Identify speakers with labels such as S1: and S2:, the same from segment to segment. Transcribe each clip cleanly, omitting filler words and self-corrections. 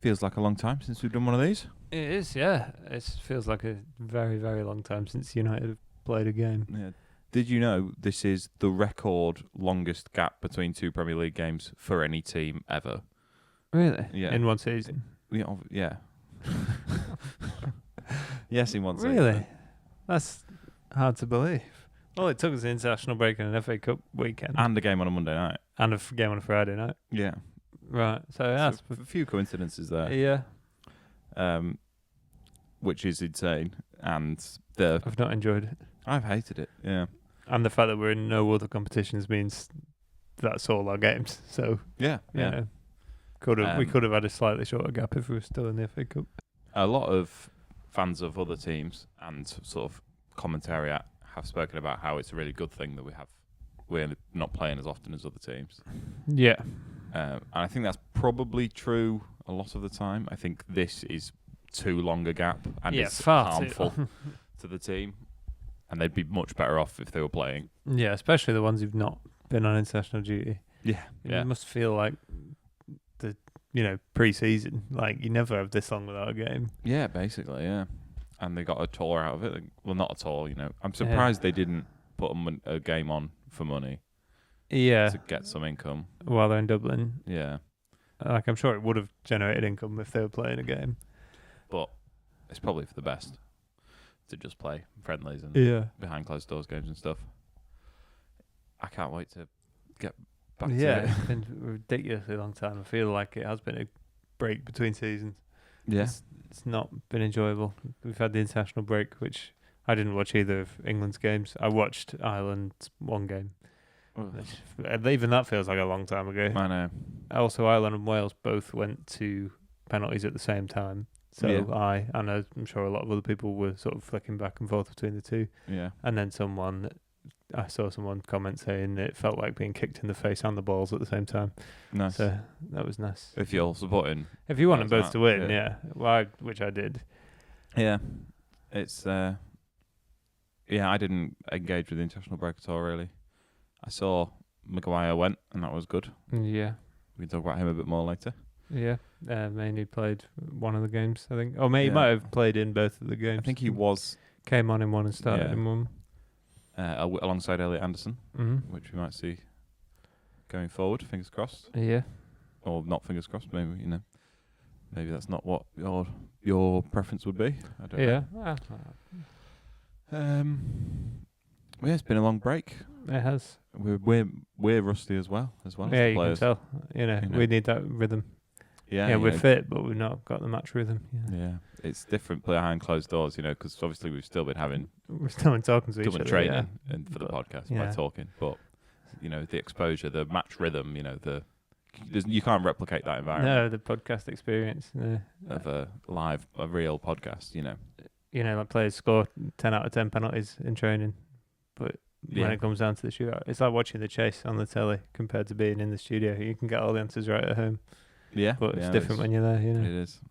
S1: Feels like a long time since we've done one of these.
S2: It is, yeah. It feels like a very, very long time since United have played a game.
S1: Yeah. Did you know this is the record longest gap between two Premier League games for any team ever?
S2: Really?
S1: Yeah.
S2: In one season?
S1: Yeah. Yes, in one season.
S2: Really? That's hard to believe. Well, it took us an international break and an FA Cup weekend.
S1: And a game on a Monday night.
S2: And a game on a Friday night.
S1: Yeah.
S2: Right. So that's
S1: a few coincidences there.
S2: Yeah.
S1: Which is insane. And
S2: I've not enjoyed it.
S1: I've hated it. Yeah.
S2: And the fact that we're in no other competitions means that's all our games. So
S1: yeah.
S2: you know, we could have had a slightly shorter gap if we were still in the FA Cup.
S1: A lot of fans of other teams and sort of commentary have spoken about how it's a really good thing that we're not playing as often as other teams.
S2: Yeah.
S1: And I think that's probably true a lot of the time. I think this is too long a gap and it's harmful to the team. And they'd be much better off if they were playing.
S2: Yeah, especially the ones who've not been on international duty.
S1: Yeah.
S2: It must feel like the pre-season. Like you never have this long without a game.
S1: Yeah, basically, yeah. And they got a tour out of it. Well, not at all, I'm surprised they didn't put a game on for money.
S2: Yeah.
S1: To get some income.
S2: While they're in Dublin.
S1: Yeah.
S2: Like I'm sure it would have generated income if they were playing a game.
S1: But it's probably for the best to just play friendlies and behind closed doors games and stuff. I can't wait to get back to it.
S2: Yeah, it's been a ridiculously long time. I feel like it has been a break between seasons.
S1: Yeah.
S2: It's not been enjoyable. We've had the international break, which I didn't watch either of England's games. I watched Ireland's one game. Even that feels like a long time ago.
S1: I know.
S2: Also, Ireland and Wales both went to penalties at the same time. So yeah. I'm sure a lot of other people were sort of flicking back and forth between the two.
S1: Yeah.
S2: And then I saw someone comment saying it felt like being kicked in the face and the balls at the same time.
S1: Nice.
S2: So that was nice.
S1: If you're supporting.
S2: If you want them both to win, yeah. Well, which I did.
S1: Yeah. It's, I didn't engage with the international break at all, really. I saw Maguire went, and that was good.
S2: Yeah.
S1: We can talk about him a bit more later.
S2: Yeah. Mainly played one of the games, I think. Or he might have played in both of the games.
S1: I think he was.
S2: Came on in one and started in one.
S1: Alongside Elliot Anderson, which we might see going forward, fingers crossed.
S2: Yeah.
S1: Or not fingers crossed, maybe, maybe that's not what your preference would be. I don't know. Yeah, it's been a long break.
S2: It has.
S1: We're rusty as well.
S2: Yeah, you can tell. We need that rhythm. Yeah, we're fit, but we've not got the match rhythm.
S1: Yeah, it's different behind closed doors, because obviously we've still been having.
S2: We're still talking to each other.
S1: Training and for the podcast by talking, but the exposure, the match rhythm, you can't replicate that environment.
S2: No, the podcast experience
S1: of a real podcast.
S2: Like players score 10 out of 10 penalties in training, but when it comes down to the shootout, it's like watching the chase on the telly compared to being in the studio. You can get all the answers right at home.
S1: Yeah,
S2: but it's different when you're there.
S1: It is.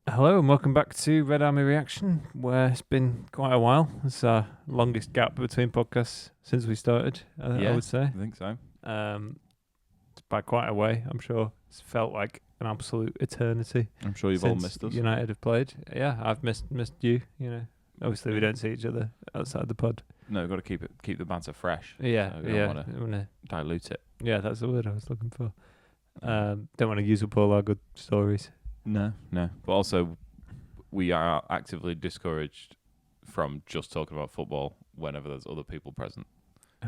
S2: Hello and welcome back to Red Army Reaction, where it's been quite a while. It's our longest gap between podcasts since we started, I would say.
S1: I think so.
S2: It's by quite a way, I'm sure. It's felt like an absolute eternity.
S1: I'm sure you've all missed us.
S2: United have played. Yeah, I've missed you, Obviously, we don't see each other outside the pod.
S1: No, we've got to keep the banter fresh.
S2: Yeah,
S1: so we don't want to dilute it.
S2: Yeah, that's the word I was looking for. Don't want to use up all our good stories.
S1: No. But also, we are actively discouraged from just talking about football whenever there's other people present.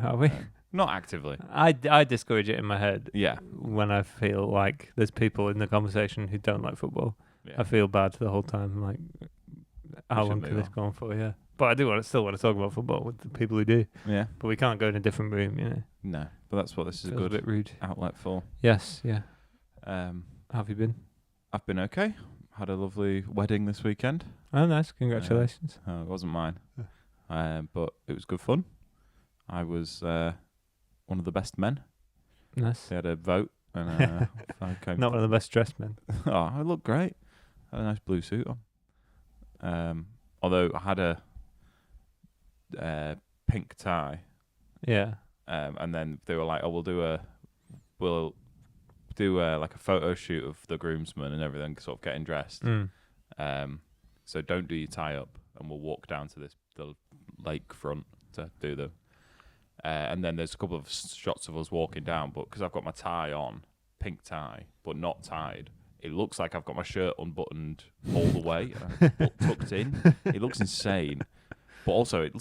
S2: Are we?
S1: Not actively.
S2: I discourage it in my head.
S1: Yeah.
S2: When I feel like there's people in the conversation who don't like football. Yeah. I feel bad the whole time. I'm like, how long can this go on for? Yeah. But I still want to talk about football with the people who do.
S1: Yeah.
S2: But we can't go in a different room,
S1: No. But that's what this is a
S2: bit rude
S1: outlet for.
S2: Yes, yeah.
S1: How
S2: have you been?
S1: I've been okay. Had a lovely wedding this weekend.
S2: Oh, nice. Congratulations.
S1: It wasn't mine. But it was good fun. I was one of the best men.
S2: Nice.
S1: They had a vote. And
S2: not one of the best dressed men.
S1: Oh, I looked great. I had a nice blue suit on. Although I had a pink tie.
S2: Yeah.
S1: and then they were like, "Oh, we'll do like a photo shoot of the groomsmen and everything, sort of getting dressed. So don't do your tie up, and we'll walk down to the lake front to do them." And then there's a couple of shots of us walking down, but because I've got my tie on, pink tie, but not tied, it looks like I've got my shirt unbuttoned all the way, but tucked in. It looks insane, but also it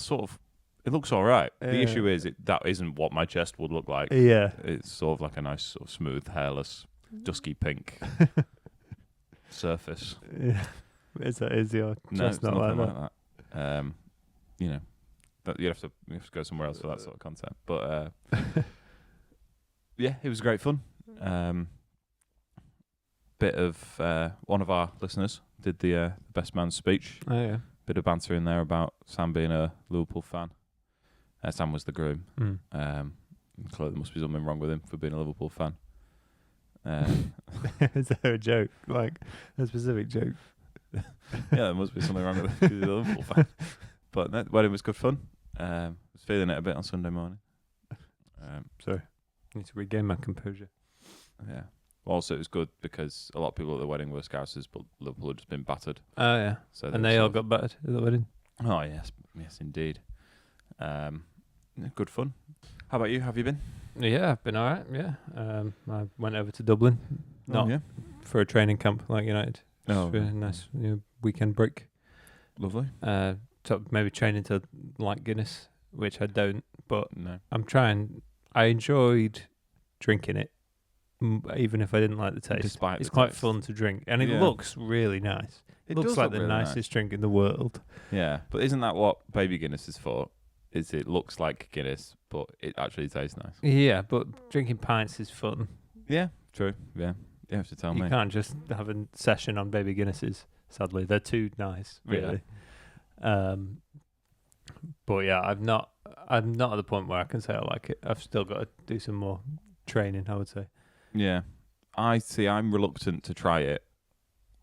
S1: looks all right. The issue is that isn't what my chest would look like.
S2: Yeah,
S1: it's sort of like a nice, sort of smooth, hairless, dusky pink surface.
S2: Yeah, is your chest
S1: no,
S2: not like
S1: that? You know, you have to go somewhere else for that sort of content. But yeah, it was great fun. Bit of one of our listeners did the best man speech.
S2: Oh yeah,
S1: bit of banter in there about Sam being a Liverpool fan. Sam was the groom. Clearly there must be something wrong with him for being a Liverpool fan.
S2: Is there a joke, like a specific joke?
S1: Yeah, there must be something wrong with him because he's a Liverpool fan. But that wedding was good fun. I was feeling it a bit on Sunday morning.
S2: Sorry, I need to regain my composure.
S1: Yeah. Also, it was good because a lot of people at the wedding were Scousers, but Liverpool had just been battered.
S2: Oh yeah,
S1: so
S2: and they all got battered at the wedding.
S1: Oh yes, indeed. Good fun. How about you? Have you been?
S2: Yeah, I've been all right. Yeah, I went over to Dublin, not for a training camp like United. Just for a nice weekend break.
S1: Lovely.
S2: Maybe training to like Guinness, which I don't, but
S1: no.
S2: I'm trying. I enjoyed drinking it, even if I didn't like the taste.
S1: Despite
S2: it's
S1: the
S2: quite
S1: taste.
S2: fun to drink, and it looks really nice. It looks
S1: does
S2: like
S1: look
S2: the
S1: really
S2: nicest drink in the world.
S1: Yeah, but isn't that what baby Guinness is for? It looks like Guinness, but it actually tastes nice.
S2: Yeah, but drinking pints is fun.
S1: Yeah, true. Yeah, you have to tell me.
S2: You can't just have a session on baby Guinnesses. Sadly, they're too nice, really. Yeah. But yeah, I'm not at the point where I can say I like it. I've still got to do some more training, I would say.
S1: Yeah, I'm reluctant to try it,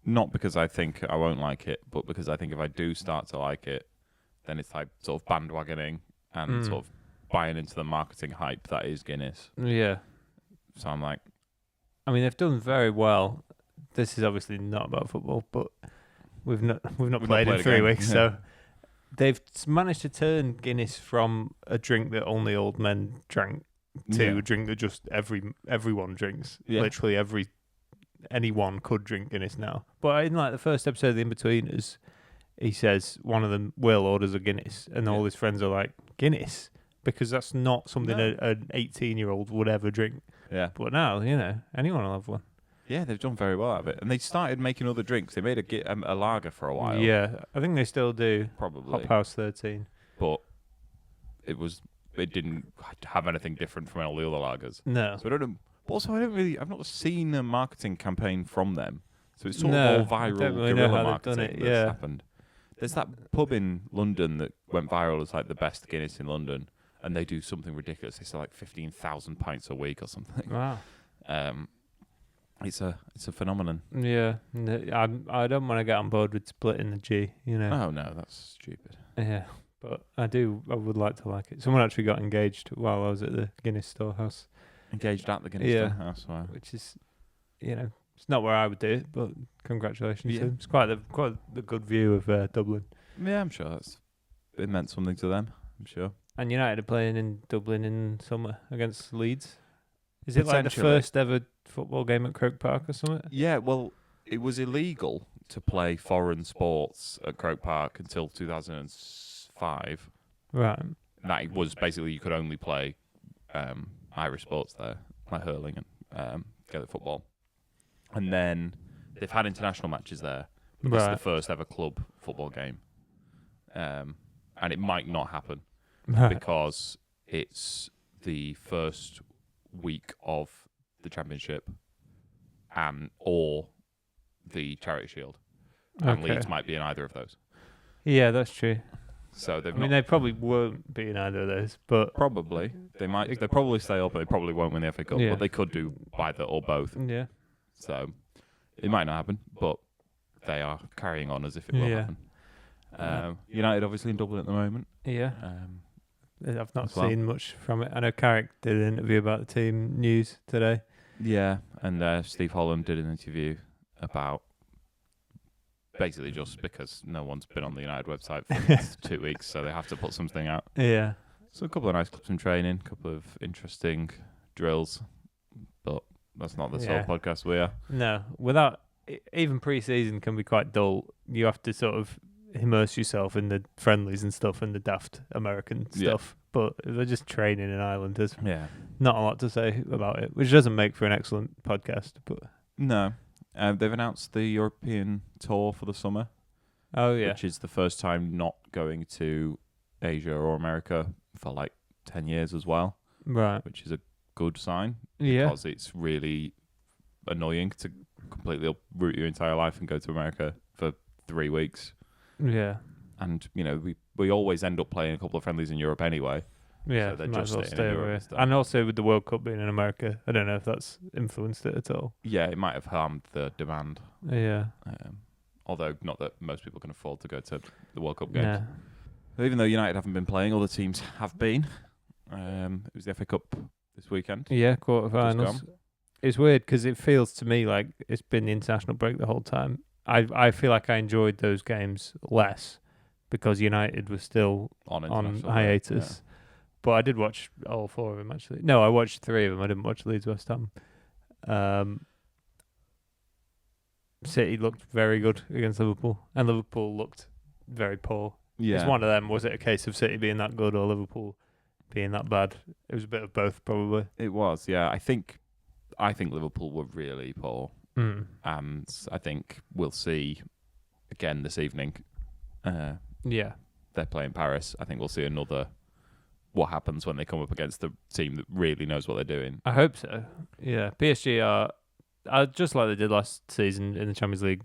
S1: not because I think I won't like it, but because I think if I do start to like it, then it's like sort of bandwagoning and sort of buying into the marketing hype that is Guinness.
S2: Yeah.
S1: So I'm like,
S2: I mean, they've done very well. This is obviously not about football, but we've not played in 3 weeks, so they've managed to turn Guinness from a drink that only old men drank to a drink that just everyone drinks. Yeah. Literally anyone could drink Guinness now. But in like the first episode of The In-Betweeners, he says one of them, Will, orders a Guinness, and all his friends are like, Guinness? Because that's not something an 18-year-old would ever drink. Yeah. But now, anyone will have one.
S1: Yeah, they've done very well out of it. And they started making other drinks. They made a lager for a while.
S2: Yeah, I think they still do.
S1: Probably.
S2: Hop House 13.
S1: But it didn't have anything different from all the other lagers.
S2: No.
S1: So I don't know. Also, I've not seen a marketing campaign from them. So it's sort of all viral guerrilla marketing that's happened. There's that pub in London that went viral as like the best Guinness in London, and they do something ridiculous. They sell like 15,000 pints a week or something.
S2: Wow.
S1: It's a phenomenon.
S2: Yeah, I don't want to get on board with splitting the G.
S1: Oh no, that's stupid.
S2: Yeah, but I would like to like it. Someone actually got engaged while I was at the Guinness storehouse.
S1: Engaged at the Guinness storehouse, wow.
S2: Which is, it's not where I would do it, but congratulations to them. It's quite the good view of Dublin.
S1: Yeah, I'm sure it meant something to them. I'm sure.
S2: And United are playing in Dublin in summer against Leeds. Is it like the first ever football game at Croke Park or something?
S1: Yeah, well, it was illegal to play foreign sports at Croke Park until 2005.
S2: Right.
S1: That was basically you could only play Irish sports there, like hurling and Gaelic football. And then they've had international matches there. But this is the first ever club football game. And it might not happen because it's the first week of the championship or the Charity Shield. And Leeds might be in either of those.
S2: Yeah, that's true.
S1: So
S2: they probably won't be in either of those, but
S1: probably they might. They'll probably stay up, but they probably won't win the FA Cup. But they could do either or both.
S2: Yeah.
S1: So it might not happen, but they are carrying on as if it will happen. United obviously in Dublin at the moment.
S2: Yeah. I've not seen much from it. I know Carrick did an interview about the team news today.
S1: Yeah, and Steve Holland did an interview about basically just because no one's been on the United website for 2 weeks, so they have to put something out.
S2: Yeah.
S1: So a couple of nice clips from training, a couple of interesting drills, but that's not the sort of podcast we are.
S2: No, even pre-season can be quite dull. You have to sort of immerse yourself in the friendlies and stuff and the daft American stuff. But they're just training in Ireland. There's not a lot to say about it, which doesn't make for an excellent podcast. But
S1: no, they've announced the European tour for the summer.
S2: Oh yeah,
S1: which is the first time not going to Asia or America for like 10 years as well.
S2: Right,
S1: which is a good sign. Because it's really annoying to completely uproot your entire life and go to America for 3 weeks.
S2: Yeah.
S1: And, we always end up playing a couple of friendlies in Europe anyway.
S2: Yeah,
S1: so they're
S2: might
S1: just
S2: as well
S1: staying
S2: stay
S1: in
S2: away.
S1: Europe.
S2: And also with the World Cup being in America, I don't know if that's influenced it at all.
S1: Yeah, it might have harmed the demand.
S2: Yeah.
S1: Although not that most people can afford to go to the World Cup games. Yeah. Even though United haven't been playing, other teams have been. It was the FA Cup this weekend.
S2: Yeah, quarterfinals. It's weird because it feels to me like it's been the international break the whole time. I feel like I enjoyed those games less because United was still on hiatus. Yeah. But I did watch all 4 of them, actually. No, I watched 3 of them. I didn't watch Leeds West Ham. City looked very good against Liverpool, and Liverpool looked very poor. Yeah. It's one of them. Was it a case of City being that good or Liverpool being that bad? It was a bit of both, probably.
S1: It was, yeah. I think Liverpool were really poor. And I think we'll see again this evening. They're playing Paris. I think we'll see another what happens when they come up against the team that really knows what they're doing.
S2: I hope so. Yeah. PSG are just like they did last season in the Champions League.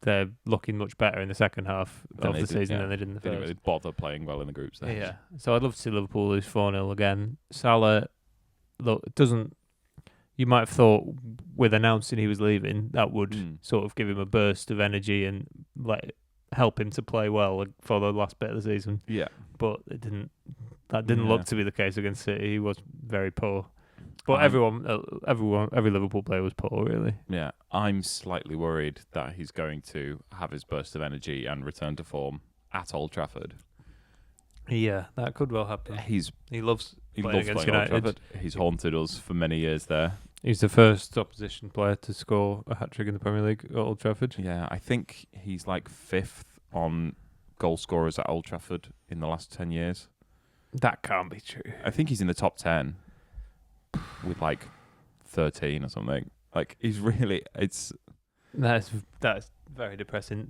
S2: They're looking much better in the second half of the season than they did in the first.
S1: They didn't really bother playing well in the groups there.
S2: Yeah. So I'd love to see Liverpool lose 4-0 again. Salah, you might have thought with announcing he was leaving, that would sort of give him a burst of energy and help him to play well for the last bit of the season. Yeah. But it didn't. That didn't look to be the case against City. He was very poor. But every Liverpool player was poor, really.
S1: Yeah. I'm slightly worried that he's going to have his burst of energy and return to form at Old Trafford.
S2: Yeah, that could well happen. He loves playing against United.
S1: He's haunted us for many years there.
S2: He's the first opposition player to score a hat-trick in the Premier League at Old Trafford.
S1: Yeah, I think he's like 5th on goal scorers at Old Trafford in the last 10 years.
S2: That can't be true.
S1: I think he's in the top 10 with like 13 or something. Like he's really,
S2: that's very depressing.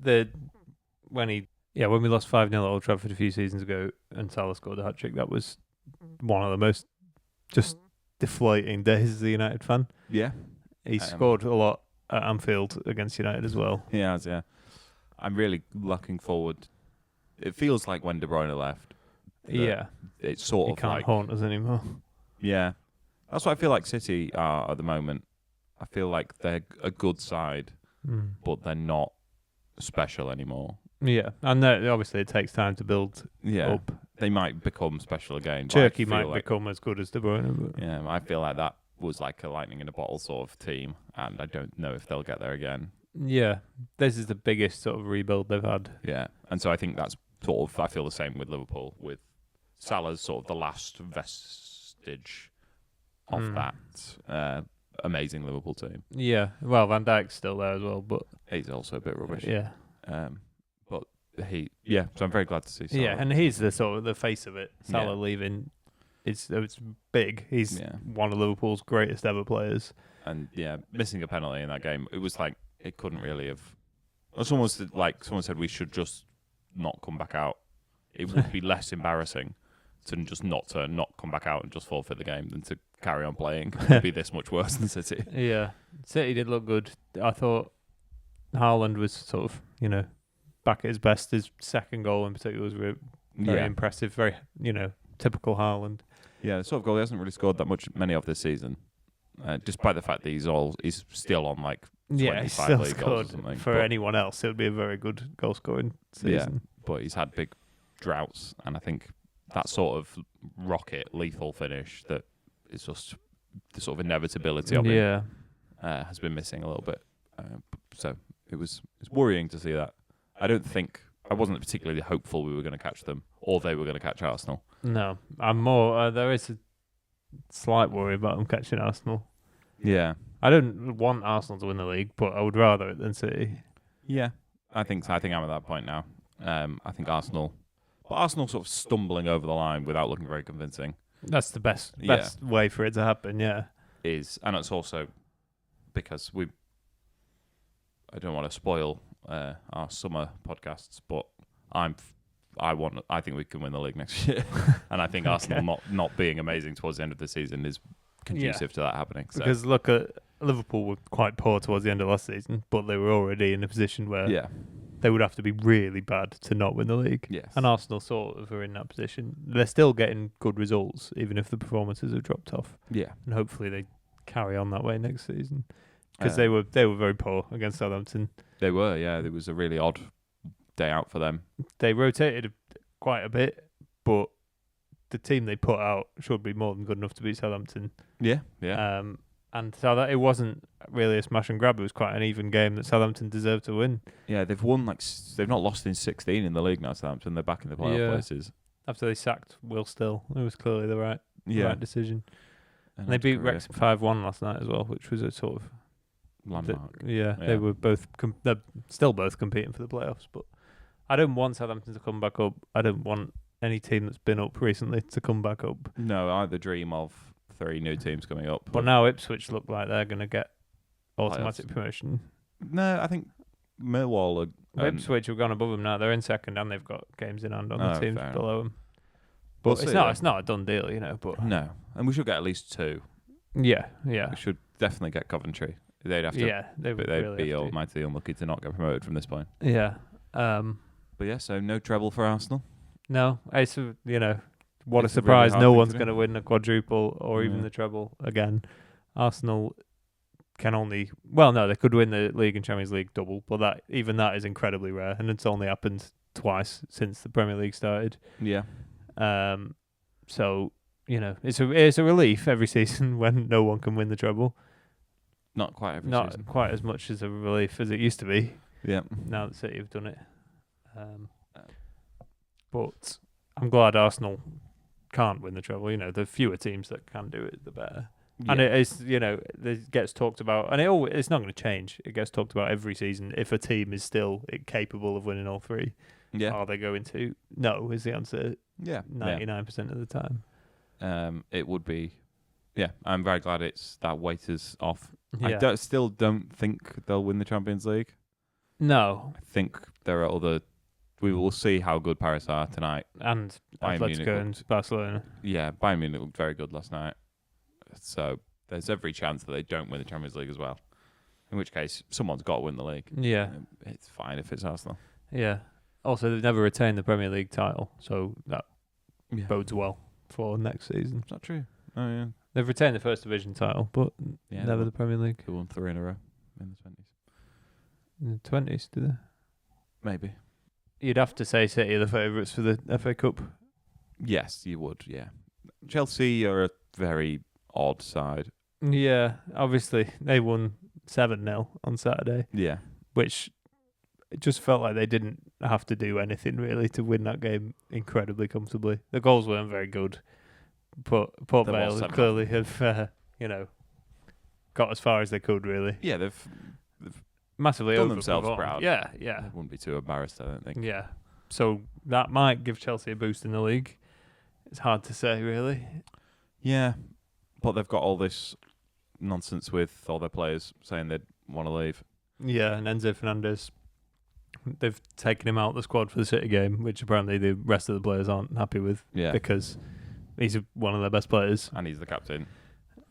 S2: When we lost 5-0 at Old Trafford a few seasons ago and Salah scored a hat-trick, that was one of the most just deflating days as a United fan. Yeah. He scored a lot at Anfield against United as well.
S1: He has, yeah. I'm really looking forward. It feels like when De Bruyne left.
S2: Yeah.
S1: It's sort of
S2: can't haunt us anymore.
S1: Yeah. That's what I feel like City are at the moment. I feel like they're a good side, but they're not special anymore.
S2: Yeah, and obviously it takes time to build up.
S1: They might become special again.
S2: Turkey might become as good as De Bruyne. But
S1: yeah, I feel like that was like a lightning in a bottle sort of team, and I don't know if they'll get there again.
S2: Yeah, this is the biggest sort of rebuild they've had.
S1: Yeah, and so I think that's sort of, I feel the same with Liverpool, with Salah's sort of the last vestige of that amazing Liverpool team.
S2: Yeah, well, Van Dijk's still there as well, but
S1: he's also a bit rubbish.
S2: Yeah.
S1: So I'm very glad to see Salah.
S2: Yeah, and he's the sort of the face of it. Salah leaving, it's big. He's one of Liverpool's greatest ever players.
S1: And missing a penalty in that game, it was like it couldn't really have. Someone said we should just not come back out. It would be less embarrassing to just not come back out and just forfeit the game than to carry on playing. It would be this much worse than City.
S2: Yeah, City did look good. I thought Haaland was sort of back at his best. His second goal in particular was very impressive. Very typical Haaland.
S1: Yeah, the sort of goal he hasn't really scored that many of this season, despite the fact that he's still on like 25 league goals or something.
S2: For anyone else, it would be a very good goal scoring season.
S1: Yeah, but he's had big droughts, and I think that sort of rocket lethal finish that is just the sort of inevitability of it has been missing a little bit. So it's worrying to see that. I wasn't particularly hopeful we were going to catch them or they were going to catch Arsenal.
S2: No, I'm more. There is a slight worry about them catching Arsenal.
S1: Yeah,
S2: I don't want Arsenal to win the league, but I would rather it than City.
S1: Yeah, I think I'm at that point now. I think Arsenal sort of stumbling over the line without looking very convincing.
S2: That's the best way for it to happen. Yeah,
S1: and it's also because I don't want to spoil our summer podcasts, but I think we can win the league next year, and I think Arsenal not being amazing towards the end of the season is conducive to that happening. So.
S2: Because look at Liverpool were quite poor towards the end of last season, but they were already in a position where they would have to be really bad to not win the league.
S1: Yes.
S2: And Arsenal sort of are in that position. They're still getting good results, even if the performances have dropped off.
S1: Yeah,
S2: and hopefully they carry on that way next season. Because they were very poor against Southampton.
S1: They were, yeah. It was a really odd day out for them.
S2: They rotated quite a bit, but the team they put out should be more than good enough to beat Southampton.
S1: Yeah.
S2: And so that it wasn't really a smash and grab. It was quite an even game that Southampton deserved to win.
S1: Yeah, they've won they've not lost in 16 in the league now. Southampton, they're back in the playoff places.
S2: After they sacked Will Still, it was clearly the right decision. And they beat Wrexham 5-1 last night as well, which was a sort of
S1: landmark.
S2: They were both. They're still both competing for the playoffs, but I don't want Southampton to come back up. I don't want any team that's been up recently to come back up.
S1: No, I had the dream of 3 new teams coming up.
S2: But now Ipswich look like they're going to get automatic promotion.
S1: No, I think Millwall are...
S2: Ipswich have gone above them now. They're in second and they've got games in hand on the teams below them. But it's not a done deal, But
S1: no, and we should get at least 2.
S2: Yeah.
S1: We should definitely get Coventry. They'd have to.
S2: Yeah, they'd really
S1: be almighty unlucky to not get promoted from this point.
S2: Yeah.
S1: But so no treble for Arsenal.
S2: No, it's what a surprise! Really no one's going to win a quadruple or even the treble again. Arsenal can only they could win the league and Champions League double, but that is incredibly rare, and it's only happened twice since the Premier League started.
S1: Yeah.
S2: So it's a relief every season when no one can win the treble.
S1: Not quite every
S2: season.
S1: Not
S2: quite as much as a relief as it used to be.
S1: Yeah.
S2: Now that City have done it. But I'm glad Arsenal can't win the treble. The fewer teams that can do it, the better. Yeah. And it is, it gets talked about, and it's not going to change. It gets talked about every season. If a team is still capable of winning all 3, are they going to? No, is the answer.
S1: Yeah.
S2: 99% of the time.
S1: It would be. Yeah, I'm very glad that weight is off.
S2: Yeah.
S1: I still don't think they'll win the Champions League.
S2: No.
S1: I think there are other... We will see how good Paris are tonight.
S2: And Atletico and Barcelona.
S1: Yeah, Bayern Munich looked very good last night. So there's every chance that they don't win the Champions League as well. In which case, someone's got to win the league.
S2: Yeah.
S1: It's fine if it's Arsenal.
S2: Yeah. Also, they've never retained the Premier League title, so that bodes well for next season.
S1: Is that true? Oh, yeah.
S2: They've retained the First Division title, but never the Premier League.
S1: They won 3 in a row in the 20s.
S2: In the 20s, did they?
S1: Maybe.
S2: You'd have to say City are the favourites for the FA Cup.
S1: Yes, you would, yeah. Chelsea are a very odd side.
S2: Yeah, obviously. They won 7-0 on Saturday.
S1: Yeah.
S2: Which it just felt like they didn't have to do anything, really, to win that game incredibly comfortably. The goals weren't very good. But Port Vale clearly have, got as far as they could, really.
S1: Yeah, they've
S2: massively
S1: done themselves proud.
S2: Yeah.
S1: They wouldn't be too embarrassed, I don't think.
S2: Yeah. So that might give Chelsea a boost in the league. It's hard to say, really.
S1: Yeah, but they've got all this nonsense with all their players saying they'd want to leave.
S2: Yeah, and Enzo Fernandez, they've taken him out of the squad for the City game, which apparently the rest of the players aren't happy with.
S1: Yeah.
S2: Because he's one of their best players.
S1: And he's the captain.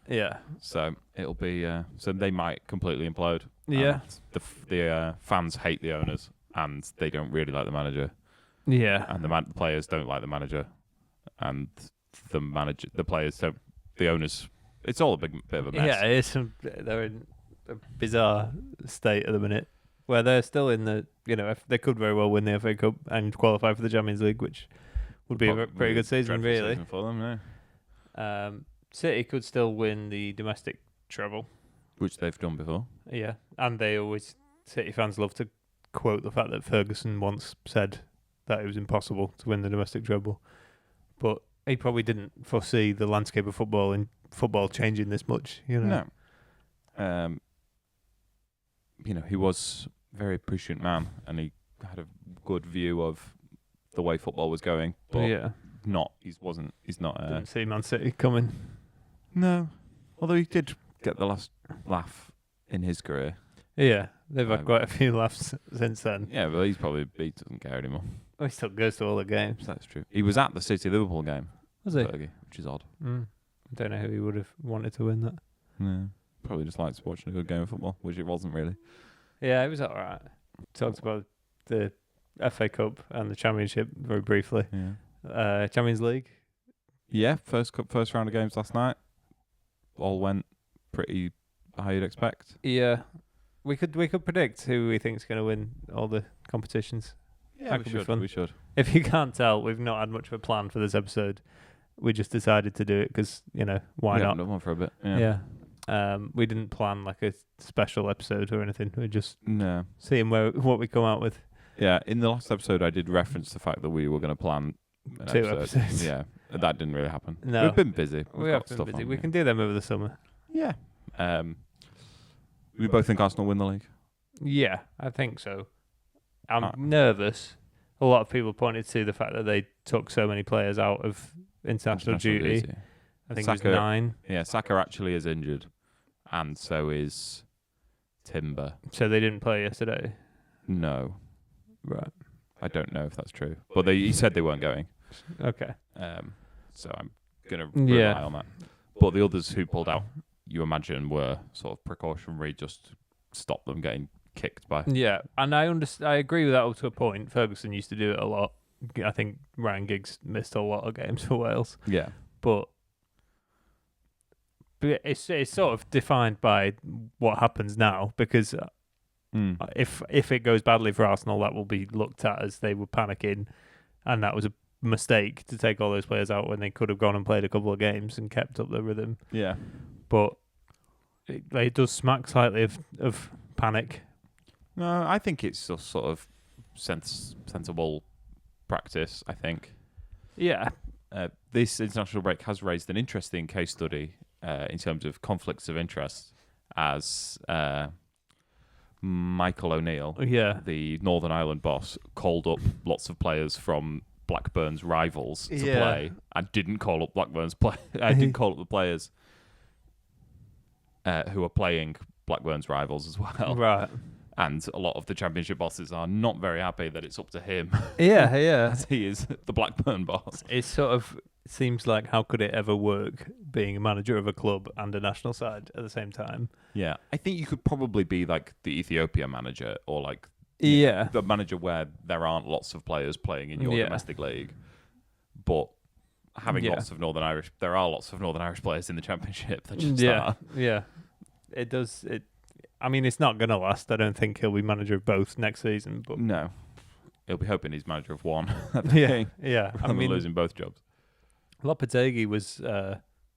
S2: Yeah.
S1: So it'll be... so they might completely implode.
S2: Yeah.
S1: The fans hate the owners and they don't really like the manager.
S2: Yeah.
S1: And the players don't like the manager. And the players don't... The owners... It's all a bit of a mess.
S2: Yeah, they're in a bizarre state at the minute where they're still in the... if they could very well win the FA Cup and qualify for the Champions League, which would be a pretty good season, really.
S1: Season for them, yeah.
S2: City could still win the domestic treble,
S1: which they've done before.
S2: Yeah, and City fans love to quote the fact that Ferguson once said that it was impossible to win the domestic treble, but he probably didn't foresee the landscape of football changing this much.
S1: No. He was a very prescient man, and he had a good view of the way football was going. But he's not.
S2: Didn't see Man City coming.
S1: No, although he did get the last laugh in his career.
S2: Yeah, they've had quite a few laughs since then.
S1: Yeah, but he doesn't care anymore.
S2: Well, he still goes to all the games.
S1: That's true. He was at the City Liverpool game.
S2: Was he?
S1: Fergie, which is odd.
S2: I don't know who he would have wanted to win that.
S1: Yeah, probably just likes watching a good game of football, which it wasn't really.
S2: Yeah, it was all right. Talked about the FA Cup and the Championship very briefly.
S1: Yeah.
S2: Champions League.
S1: Yeah, first round of games last night. All went pretty how you'd expect.
S2: Yeah, we could predict who we think's going to win all the competitions.
S1: Yeah,
S2: that could be fun.
S1: We should.
S2: If you can't tell, we've not had much of a plan for this episode. We just decided to do it because why not?
S1: We haven't done one for a bit. Yeah.
S2: We didn't plan like a special episode or anything. We're just seeing what we come out with.
S1: Yeah, in the last episode, I did reference the fact that we were going to plan
S2: two episodes.
S1: Yeah, that didn't really happen.
S2: No,
S1: we've been busy.
S2: We have been busy. We can do them over the summer.
S1: Yeah. We both think Arsenal win the league.
S2: Yeah, I think so. I'm nervous. A lot of people pointed to the fact that they took so many players out of international duty. I think Saka, it was 9.
S1: Yeah, Saka actually is injured, and so is Timber.
S2: So they didn't play yesterday?
S1: No.
S2: Right.
S1: I don't know if that's true. But he said they weren't going.
S2: Okay.
S1: So I'm going to rely on that. But the others who pulled out, you imagine, were sort of precautionary, just to stop them getting kicked by.
S2: Yeah, and I agree with that up to a point. Ferguson used to do it a lot. I think Ryan Giggs missed a lot of games for Wales.
S1: Yeah.
S2: But it's sort of defined by what happens now, because if it goes badly for Arsenal, that will be looked at as they were panicking, and that was a mistake to take all those players out when they could have gone and played a couple of games and kept up the rhythm.
S1: Yeah.
S2: But it does smack slightly of panic.
S1: No, I think it's a sort of sensible practice, I think.
S2: Yeah.
S1: This international break has raised an interesting case study in terms of conflicts of interest, as Michael O'Neill, the Northern Ireland boss, called up lots of players from Blackburn's rivals to play, and didn't call up didn't call up the players who are playing Blackburn's rivals as well.
S2: Right.
S1: And a lot of the Championship bosses are not very happy that it's up to him.
S2: Yeah.
S1: As he is the Blackburn boss.
S2: It sort of seems like, how could it ever work being a manager of a club and a national side at the same time?
S1: Yeah. I think you could probably be like the Ethiopia manager, or like the manager where there aren't lots of players playing in your domestic league. But having lots of Northern Irish, there are lots of Northern Irish players in the Championship that should start.
S2: Yeah. It does. I mean, it's not going to last. I don't think he'll be manager of both next season. But
S1: no, he'll be hoping he's manager of one.
S2: Yeah.
S1: I mean, losing both jobs.
S2: Lopetegui was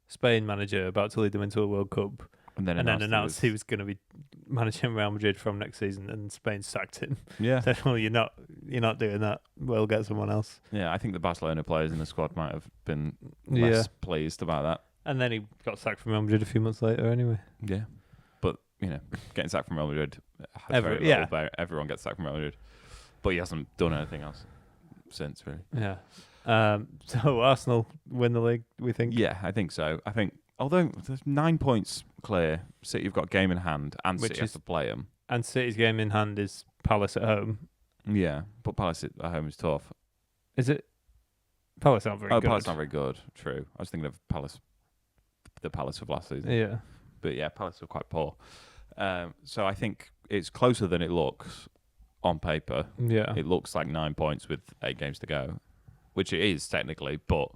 S2: Spain manager, about to lead them into a World Cup, and then announced he was going to be managing Real Madrid from next season, and Spain sacked him.
S1: Yeah,
S2: said, "Well, you're not doing that. We'll get someone else."
S1: Yeah, I think the Barcelona players in the squad might have been less pleased about that.
S2: And then he got sacked from Real Madrid a few months later, anyway.
S1: Yeah. But, getting sacked from Real Madrid has very little bear. Everyone gets sacked from Real Madrid. But he hasn't done anything else since, really.
S2: Yeah. So Arsenal win the league, we think?
S1: Yeah, I think so. I think, although there's 9 points clear, City have got a game in hand, and City has to play them.
S2: And City's game in hand is Palace at home.
S1: Yeah, but Palace at home is tough.
S2: Is it? Palace aren't very good.
S1: Palace aren't very good, true. I was thinking of Palace, the Palace of last season.
S2: Yeah.
S1: But yeah, Palace were quite poor. So I think it's closer than it looks on paper.
S2: Yeah.
S1: It looks like 9 points with 8 games to go, which it is technically, but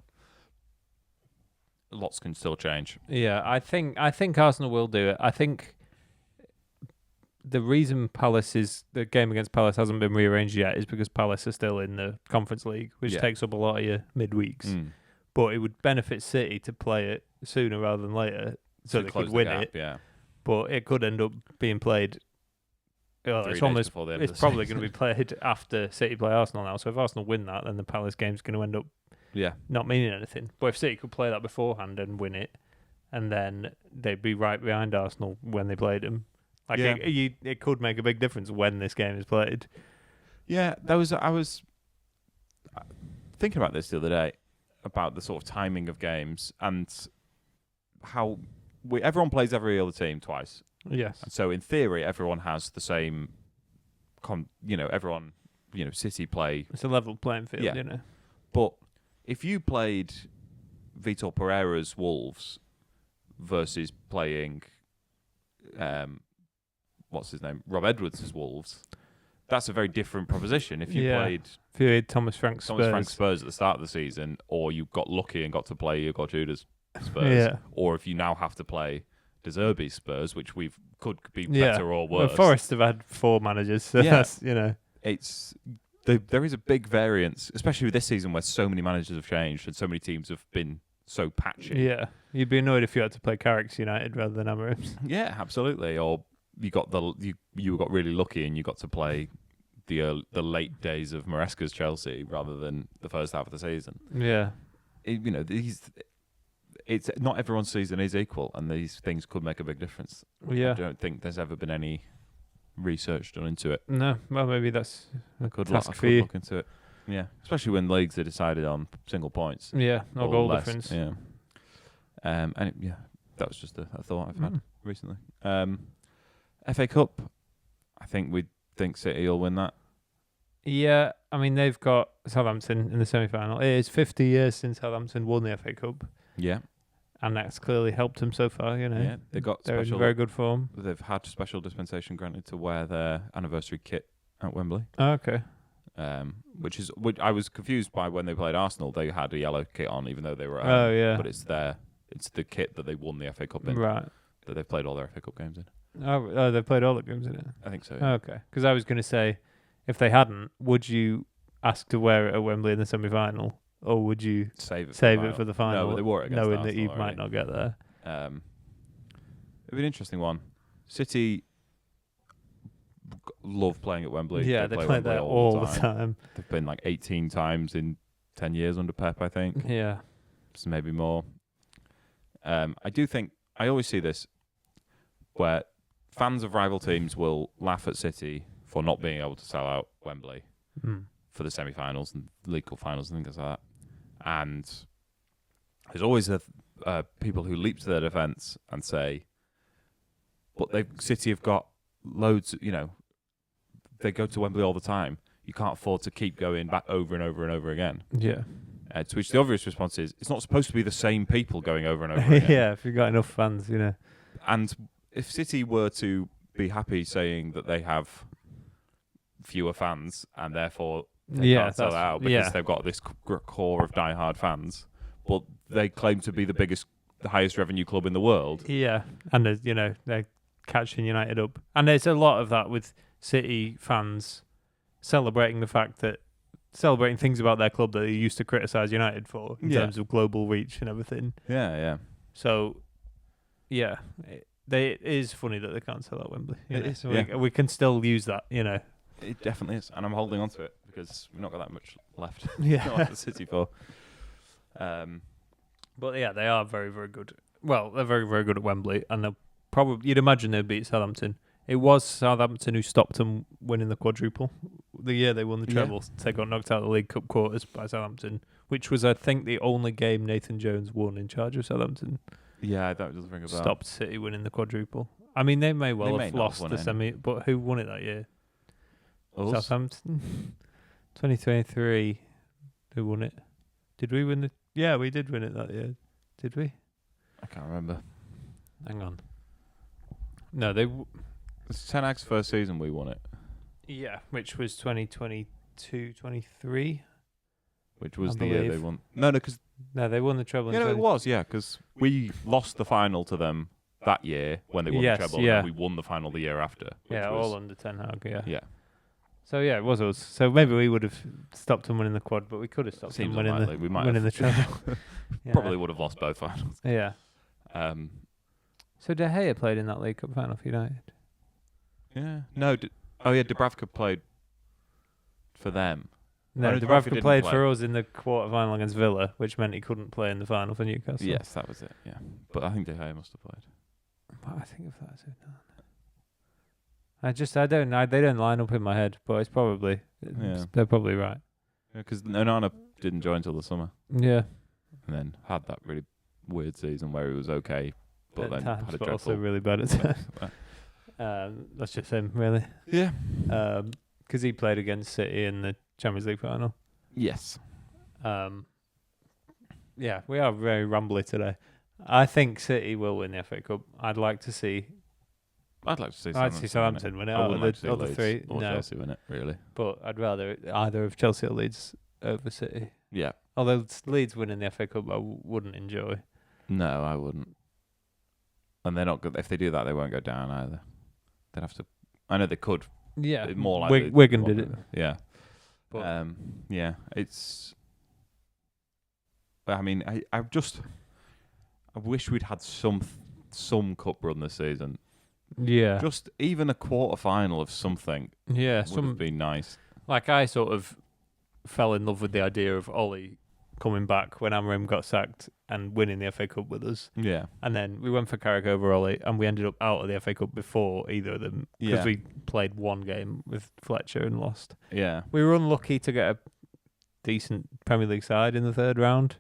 S1: lots can still change.
S2: Yeah, I think Arsenal will do it. I think the reason the game against Palace hasn't been rearranged yet is because Palace are still in the Conference League, which takes up a lot of your midweeks. But it would benefit City to play it sooner rather than later, so they could win it.
S1: Yeah.
S2: But it could end up being played. It's probably going to be played after City play Arsenal now. So if Arsenal win that, then the Palace game's going to end up not meaning anything. But if City could play that beforehand and win it, and then they'd be right behind Arsenal when they played them. It could make a big difference when this game is played.
S1: Yeah, I was thinking about this the other day about the sort of timing of games and how everyone plays every other team twice.
S2: Yes.
S1: And so in theory, everyone has the same. City play.
S2: It's a level playing field,
S1: But if you played Vitor Pereira's Wolves versus playing, what's his name, Rob Edwards' Wolves, that's a very different proposition. If you played
S2: Thomas Frank Spurs
S1: at the start of the season, or you got lucky and got to play Igor Juda's Spurs, or if you now have to play De Zerbi's Spurs, which could be better or worse.
S2: Well, Forest have had 4 managers, so that's,
S1: It's there is a big variance, especially with this season where so many managers have changed and so many teams have been so patchy.
S2: Yeah, you'd be annoyed if you had to play Carrick's United rather than Amorim's.
S1: Yeah, absolutely. Or you got you got really lucky and you got to play the late days of Maresca's Chelsea rather than the first half of the season.
S2: Yeah,
S1: it's not everyone's season is equal, and these things could make a big difference.
S2: Yeah,
S1: I don't think there's ever been any research done into it.
S2: No, well, maybe that's
S1: I could look into it. Yeah, especially when leagues are decided on single points.
S2: Yeah, no goal difference.
S1: Yeah, that was just a thought I've had recently. FA Cup, I think City will win that.
S2: Yeah, I mean they've got Southampton in the semi-final. It is 50 years since Southampton won the FA Cup.
S1: Yeah.
S2: And that's clearly helped them so far,
S1: Yeah,
S2: they're in very good form.
S1: They've had special dispensation granted to wear their anniversary kit at Wembley.
S2: Oh, okay.
S1: Which I was confused by when they played Arsenal. They had a yellow kit on, even though they were. But it's the kit that they won the FA Cup in.
S2: Right.
S1: That they've played all their FA Cup games in.
S2: Oh, they've played all the games in it.
S1: I think so.
S2: Yeah. Oh, okay. Because I was going to say, if they hadn't, would you ask to wear it at Wembley in the semi-final? Or would you save it for the final?
S1: No, but they wore it against
S2: knowing
S1: Arsenal
S2: that you
S1: already.
S2: might not get there.
S1: It'd be an interesting one. City love playing at Wembley.
S2: Yeah, they play there all the time.
S1: They've been like 18 times in 10 years under Pep, I think.
S2: Yeah.
S1: So maybe more. I always see this where fans of rival teams will laugh at City for not being able to sell out Wembley for the semi-finals and League Cup finals and things like that. And there's always people who leap to their defence and say, but City have got loads, they go to Wembley all the time. You can't afford to keep going back over and over and over again.
S2: Yeah.
S1: To which the obvious response is, it's not supposed to be the same people going over and over again.
S2: Yeah, if you've got enough fans,
S1: And if City were to be happy saying that they have fewer fans and therefore they can't sell out because they've got this core of diehard fans, but they claim to be the highest revenue club in the world.
S2: Yeah, and they're catching United up. And there's a lot of that with City fans celebrating things about their club that they used to criticise United for in terms of global reach and everything.
S1: Yeah.
S2: So, it is funny that they can't sell out Wembley.
S1: It is.
S2: We can still use that,
S1: It definitely is, and I'm holding on to it because we've not got that much left.
S2: Yeah,
S1: not the City for.
S2: But yeah, they are very, very good. Well, they're very, very good at Wembley, and you'd imagine they'd beat Southampton. It was Southampton who stopped them winning the quadruple. The year they won the treble, they got knocked out of the League Cup quarters by Southampton, which was, I think, the only game Nathan Jones won in charge of Southampton.
S1: Yeah, that doesn't ring a bell.
S2: Stopped City winning the quadruple. I mean, they may have lost the semi, but who won it that year?
S1: Us?
S2: Southampton. 2023. Who won it? Did we win it? Yeah, we did win it that year. Did we?
S1: I can't remember.
S2: Hang on. No,
S1: It's Ten Hag's first season we won it.
S2: Yeah, which was 2022-23.
S1: Which was the year they won. No, because...
S2: No, they won the treble.
S1: Yeah, no, it was, because we lost the final to them that year when they won the treble, and we won the final the year after.
S2: All under Ten Hag,
S1: Yeah.
S2: So, it was us. So, maybe we would have stopped them winning the quad, but we could have stopped them winning the treble.
S1: Probably would have lost both finals.
S2: Yeah. So, De Gea played in that League Cup final for United?
S1: Yeah. No. Dubravka played for them.
S2: No, Dubravka played for us in the quarter-final against Villa, which meant he couldn't play in the final for Newcastle.
S1: Yes, that was it, yeah. But I think De Gea must have played.
S2: But I think if that's it, they don't line up in my head, but it's probably, they're probably right.
S1: Yeah, because Onana didn't join until the summer.
S2: Yeah.
S1: And then had that really weird season where he was okay, but
S2: at
S1: then
S2: times,
S1: had a
S2: but
S1: dreadful...
S2: also really bad at times. That's just him, really.
S1: Yeah.
S2: Because he played against City in the Champions League final.
S1: Yes.
S2: Yeah, we are very rumbly today. I think City will win the FA Cup. I'd like to see Southampton win it out of the other three.
S1: Or Chelsea win it, really.
S2: But I'd rather either of Chelsea or Leeds over City.
S1: Yeah.
S2: Although Leeds winning the FA Cup, I wouldn't enjoy.
S1: No, I wouldn't. And they're not good. If they do that, they won't go down either. They'd have to. I know they could.
S2: Yeah.
S1: More likely.
S2: Wigan did it.
S1: Yeah.
S2: But
S1: It's. I mean, I wish we'd had some cup run this season.
S2: Yeah.
S1: Just even a quarter final of something.
S2: Yeah.
S1: Would have been nice.
S2: Like I sort of fell in love with the idea of Ollie coming back when Amorim got sacked and winning the FA Cup with us.
S1: Yeah.
S2: And then we went for Carrick over Ollie, and we ended up out of the FA Cup before either of them because we played one game with Fletcher and lost.
S1: Yeah.
S2: We were unlucky to get a decent Premier League side in the third round,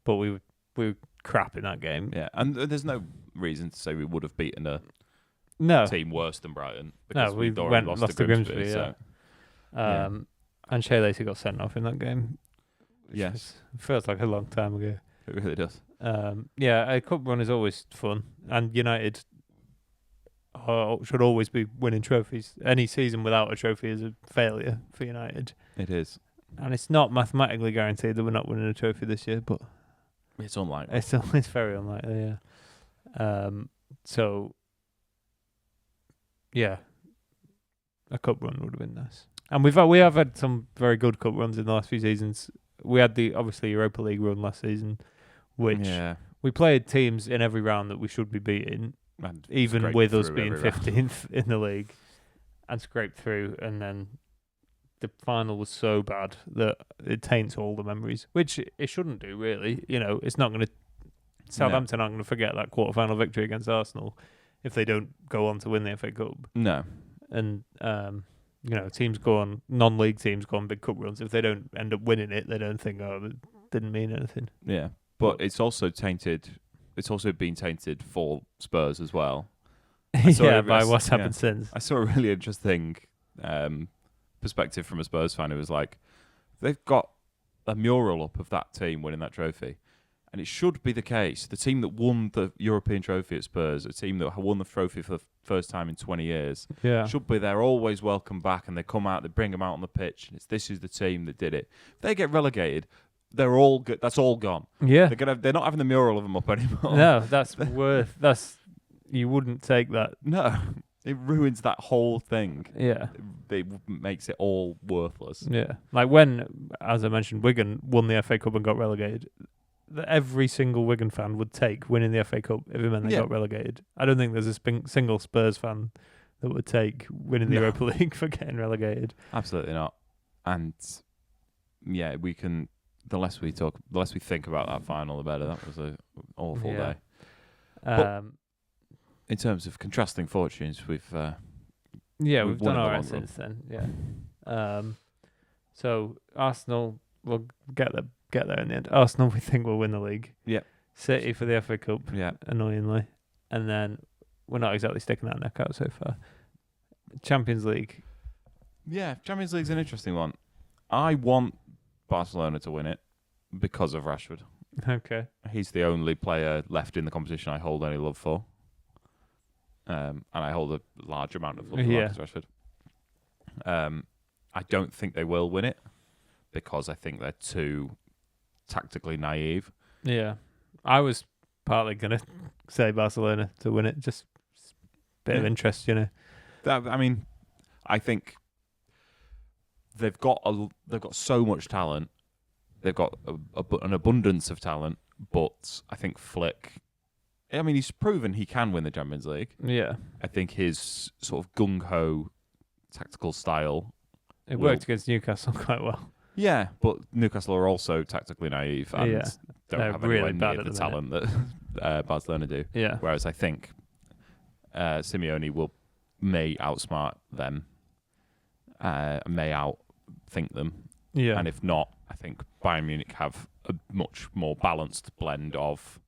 S2: but we were crap in that game.
S1: Yeah, and there's no reason to say we would have beaten a team worse than Brighton because
S2: we lost to Grimsby. So. And Shea Lacey got sent off in that game.
S1: Yes.
S2: Feels like a long time ago.
S1: It really does.
S2: A cup run is always fun, and United should always be winning trophies. Any season without a trophy is a failure for United.
S1: It is.
S2: And it's not mathematically guaranteed that we're not winning a trophy this year, but
S1: it's unlikely.
S2: It's very unlikely, yeah. A cup run would have been nice. And we have had some very good cup runs in the last few seasons. We had the obviously Europa League run last season, which we played teams in every round that we should be beating, and even with us being 15th in the league, and scraped through. And then the final was so bad that it taints all the memories, which it shouldn't do, really. You know, it's not going to. Southampton aren't going to forget that quarter-final victory against Arsenal if they don't go on to win the FA Cup.
S1: No,
S2: and teams go on, non-league teams go on big cup runs. If they don't end up winning it, they don't think, it didn't mean anything.
S1: Yeah, but it's also tainted. It's also been tainted for Spurs as well.
S2: By what's happened since.
S1: I saw a really interesting perspective from a Spurs fan who was like, they've got a mural up of that team winning that trophy. And it should be the case. The team that won the European trophy at Spurs, a team that won the trophy for the first time in 20 years, should be there, always welcome back, and they come out, they bring them out on the pitch, and this is the team that did it. If they get relegated, they're all good. That's all gone.
S2: Yeah,
S1: they're not having the mural of them up anymore.
S2: No, you wouldn't take that.
S1: No, it ruins that whole thing.
S2: Yeah,
S1: it makes it all worthless.
S2: Yeah, like when, as I mentioned, Wigan won the FA Cup and got relegated. Every single Wigan fan would take winning the FA Cup if it meant they got relegated. I don't think there's a single Spurs fan that would take winning the Europa League for getting relegated.
S1: Absolutely not. And we can. The less we think about that final, the better. That was an awful day. But in terms of contrasting fortunes, we've done
S2: all right since then. Yeah. So Arsenal will get there in the end. Arsenal, we think, will win the league.
S1: Yeah.
S2: City for the FA Cup.
S1: Yeah.
S2: Annoyingly, and then we're not exactly sticking our neck out so far. Champions League.
S1: Yeah, Champions League's an interesting one. I want Barcelona to win it because of Rashford.
S2: Okay.
S1: He's the only player left in the competition I hold any love for. And I hold a large amount of love for Marcus Rashford. I don't think they will win it because I think they're too tactically naive.
S2: Yeah. I was partly going to say Barcelona to win it. Just a bit of interest, you know.
S1: I think they've got so much talent. They've got an abundance of talent, but I think Flick. He's proven he can win the Champions League.
S2: Yeah.
S1: I think his sort of gung-ho tactical style.
S2: It worked against Newcastle quite well.
S1: Yeah, but Newcastle are also tactically naive and don't have anywhere near the talent that Barcelona do.
S2: Yeah.
S1: Whereas I think Simeone may outsmart them, may outthink them.
S2: Yeah.
S1: And if not, I think Bayern Munich have a much more balanced blend of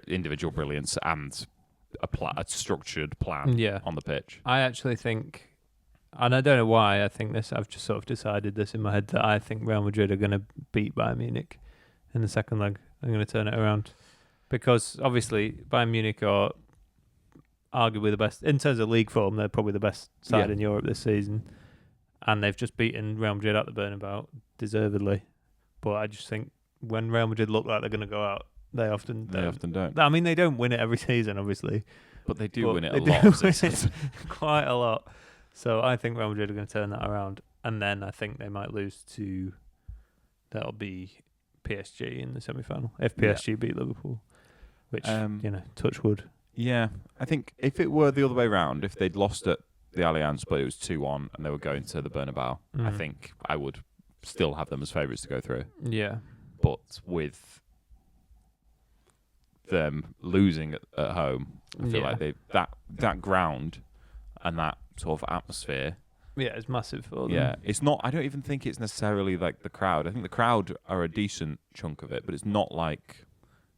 S1: individual brilliance and a structured plan on the pitch.
S2: I actually think, and I don't know why I think this, I've just sort of decided this in my head, that I think Real Madrid are going to beat Bayern Munich in the second leg. I'm going to turn it around. Because obviously Bayern Munich are arguably the best, in terms of league form, they're probably the best side in Europe this season. And they've just beaten Real Madrid at the Bernabeu, deservedly. But I just think when Real Madrid look like they're going to go out, they often don't. I mean, they don't win it every season, obviously.
S1: But they do win it a lot.
S2: Quite a lot. So I think Real Madrid are going to turn that around. And then I think they might lose to, that'll be PSG in the semi-final. If PSG beat Liverpool. Which, touch wood.
S1: Yeah. I think if it were the other way around, if they'd lost at the Allianz, but it was 2-1 and they were going to the Bernabeu, I think I would still have them as favourites to go through.
S2: Yeah.
S1: But with them losing at home, I feel like that ground and that sort of atmosphere.
S2: Yeah, it's massive for them.
S1: Yeah, it's not. I don't even think it's necessarily like the crowd. I think the crowd are a decent chunk of it, but it's not like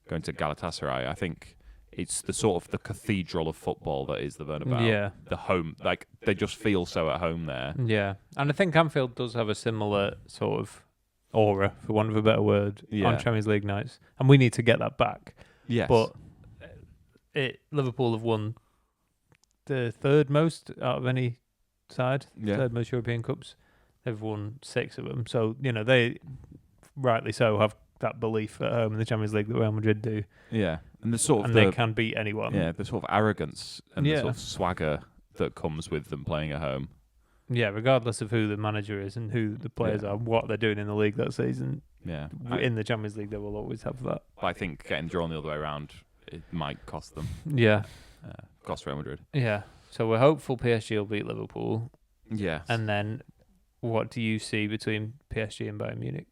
S1: going to Galatasaray. I think it's the sort of the cathedral of football that is the Bernabeu.
S2: Yeah.
S1: The home, like they just feel so at home there.
S2: Yeah, and I think Anfield does have a similar sort of aura, for want of a better word, on Champions League nights, and we need to get that back.
S1: Yes,
S2: but Liverpool have won the third most out of any side, third most European Cups. They've won 6 of them, so they rightly so have that belief at home in the Champions League that Real Madrid do.
S1: Yeah, and
S2: they can beat anyone.
S1: Yeah, the sort of arrogance and the sort of swagger that comes with them playing at home.
S2: Yeah, regardless of who the manager is and who the players are, what they're doing in the league that season.
S1: Yeah,
S2: in the Champions League, they will always have that.
S1: But I think getting drawn the other way around, it might cost them.
S2: Yeah,
S1: cost Real Madrid.
S2: Yeah, so we're hopeful PSG will beat Liverpool.
S1: Yeah,
S2: and then what do you see between PSG and Bayern Munich?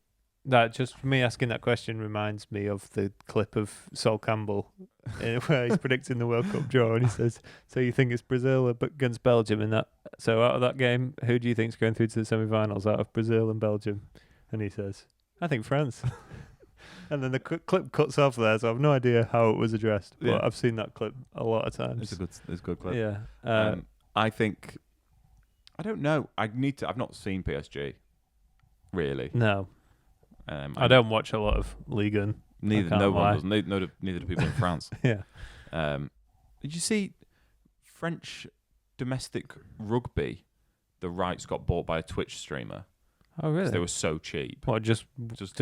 S2: That just me asking that question reminds me of the clip of Sol Campbell where he's predicting the World Cup draw, and he says, "So you think it's Brazil against Belgium in that? So out of that game, who do you think's going through to the semi-finals out of Brazil and Belgium?" And he says, "I think France." And then the clip cuts off there, so I have no idea how it was addressed, but I've seen that clip a lot of times.
S1: It's a good clip.
S2: Yeah,
S1: I think I don't know. I've not seen PSG really.
S2: No. I don't watch a lot of Ligue 1.
S1: Neither do people in France.
S2: Yeah.
S1: Did you see French domestic rugby? The rights got bought by a Twitch streamer.
S2: Oh, really?
S1: They were so cheap.
S2: What, just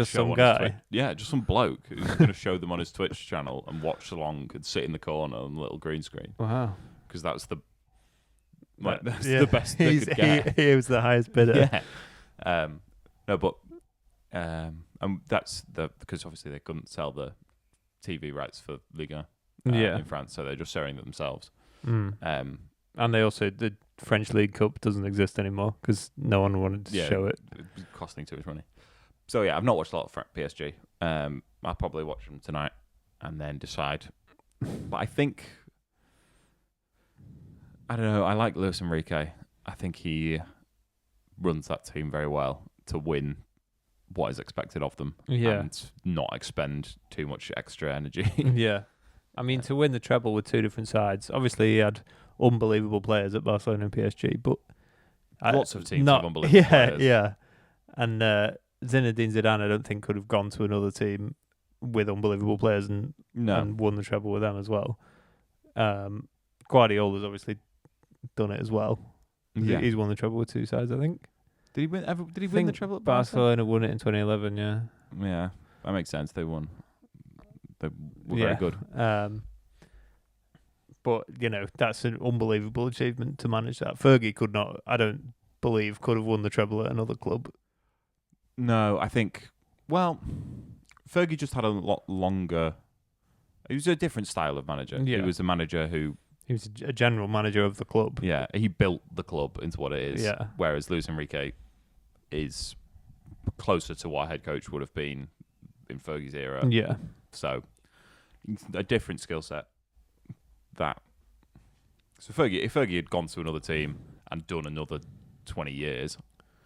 S2: some guy?
S1: Yeah, just some bloke who's going to show them on his Twitch channel and watch along and sit in the corner on the little green screen.
S2: Wow.
S1: Because that's the best they could get.
S2: He was the highest bidder.
S1: Yeah. No, but and that's because obviously they couldn't sell the TV rights for Liga in France, so they're just sharing it themselves.
S2: And they also, the French League Cup doesn't exist anymore because no one wanted to show it.
S1: It was costing too much money. So yeah, I've not watched a lot of PSG. I'll probably watch them tonight and then decide. But I think, I don't know, I like Luis Enrique. I think he runs that team very well to win what is expected of them and not expend too much extra energy.
S2: Yeah. I mean, to win the treble with 2 different sides, obviously he had unbelievable players at Barcelona and PSG, but
S1: lots of teams have unbelievable players.
S2: Yeah. And Zinedine Zidane, I don't think, could have gone to another team with unbelievable players and won the treble with them as well. Guardiola's obviously done it as well. Yeah. He's won the treble with 2 sides, I think.
S1: Did he win the treble at
S2: Barcelona? Won it in 2011, yeah.
S1: Yeah, that makes sense. They won They were very good.
S2: But, that's an unbelievable achievement to manage that. Fergie could not, I don't believe, could have won the treble at another club.
S1: No, I think, Fergie just had a lot longer. He was a different style of manager.
S2: Yeah.
S1: He was a manager who...
S2: He was a general manager of the club.
S1: Yeah, he built the club into what it is.
S2: Yeah.
S1: Whereas Luis Enrique is closer to what a head coach would have been in Fergie's era.
S2: Yeah.
S1: So, a different skill set. So if Fergie had gone to another team and done another 20 years,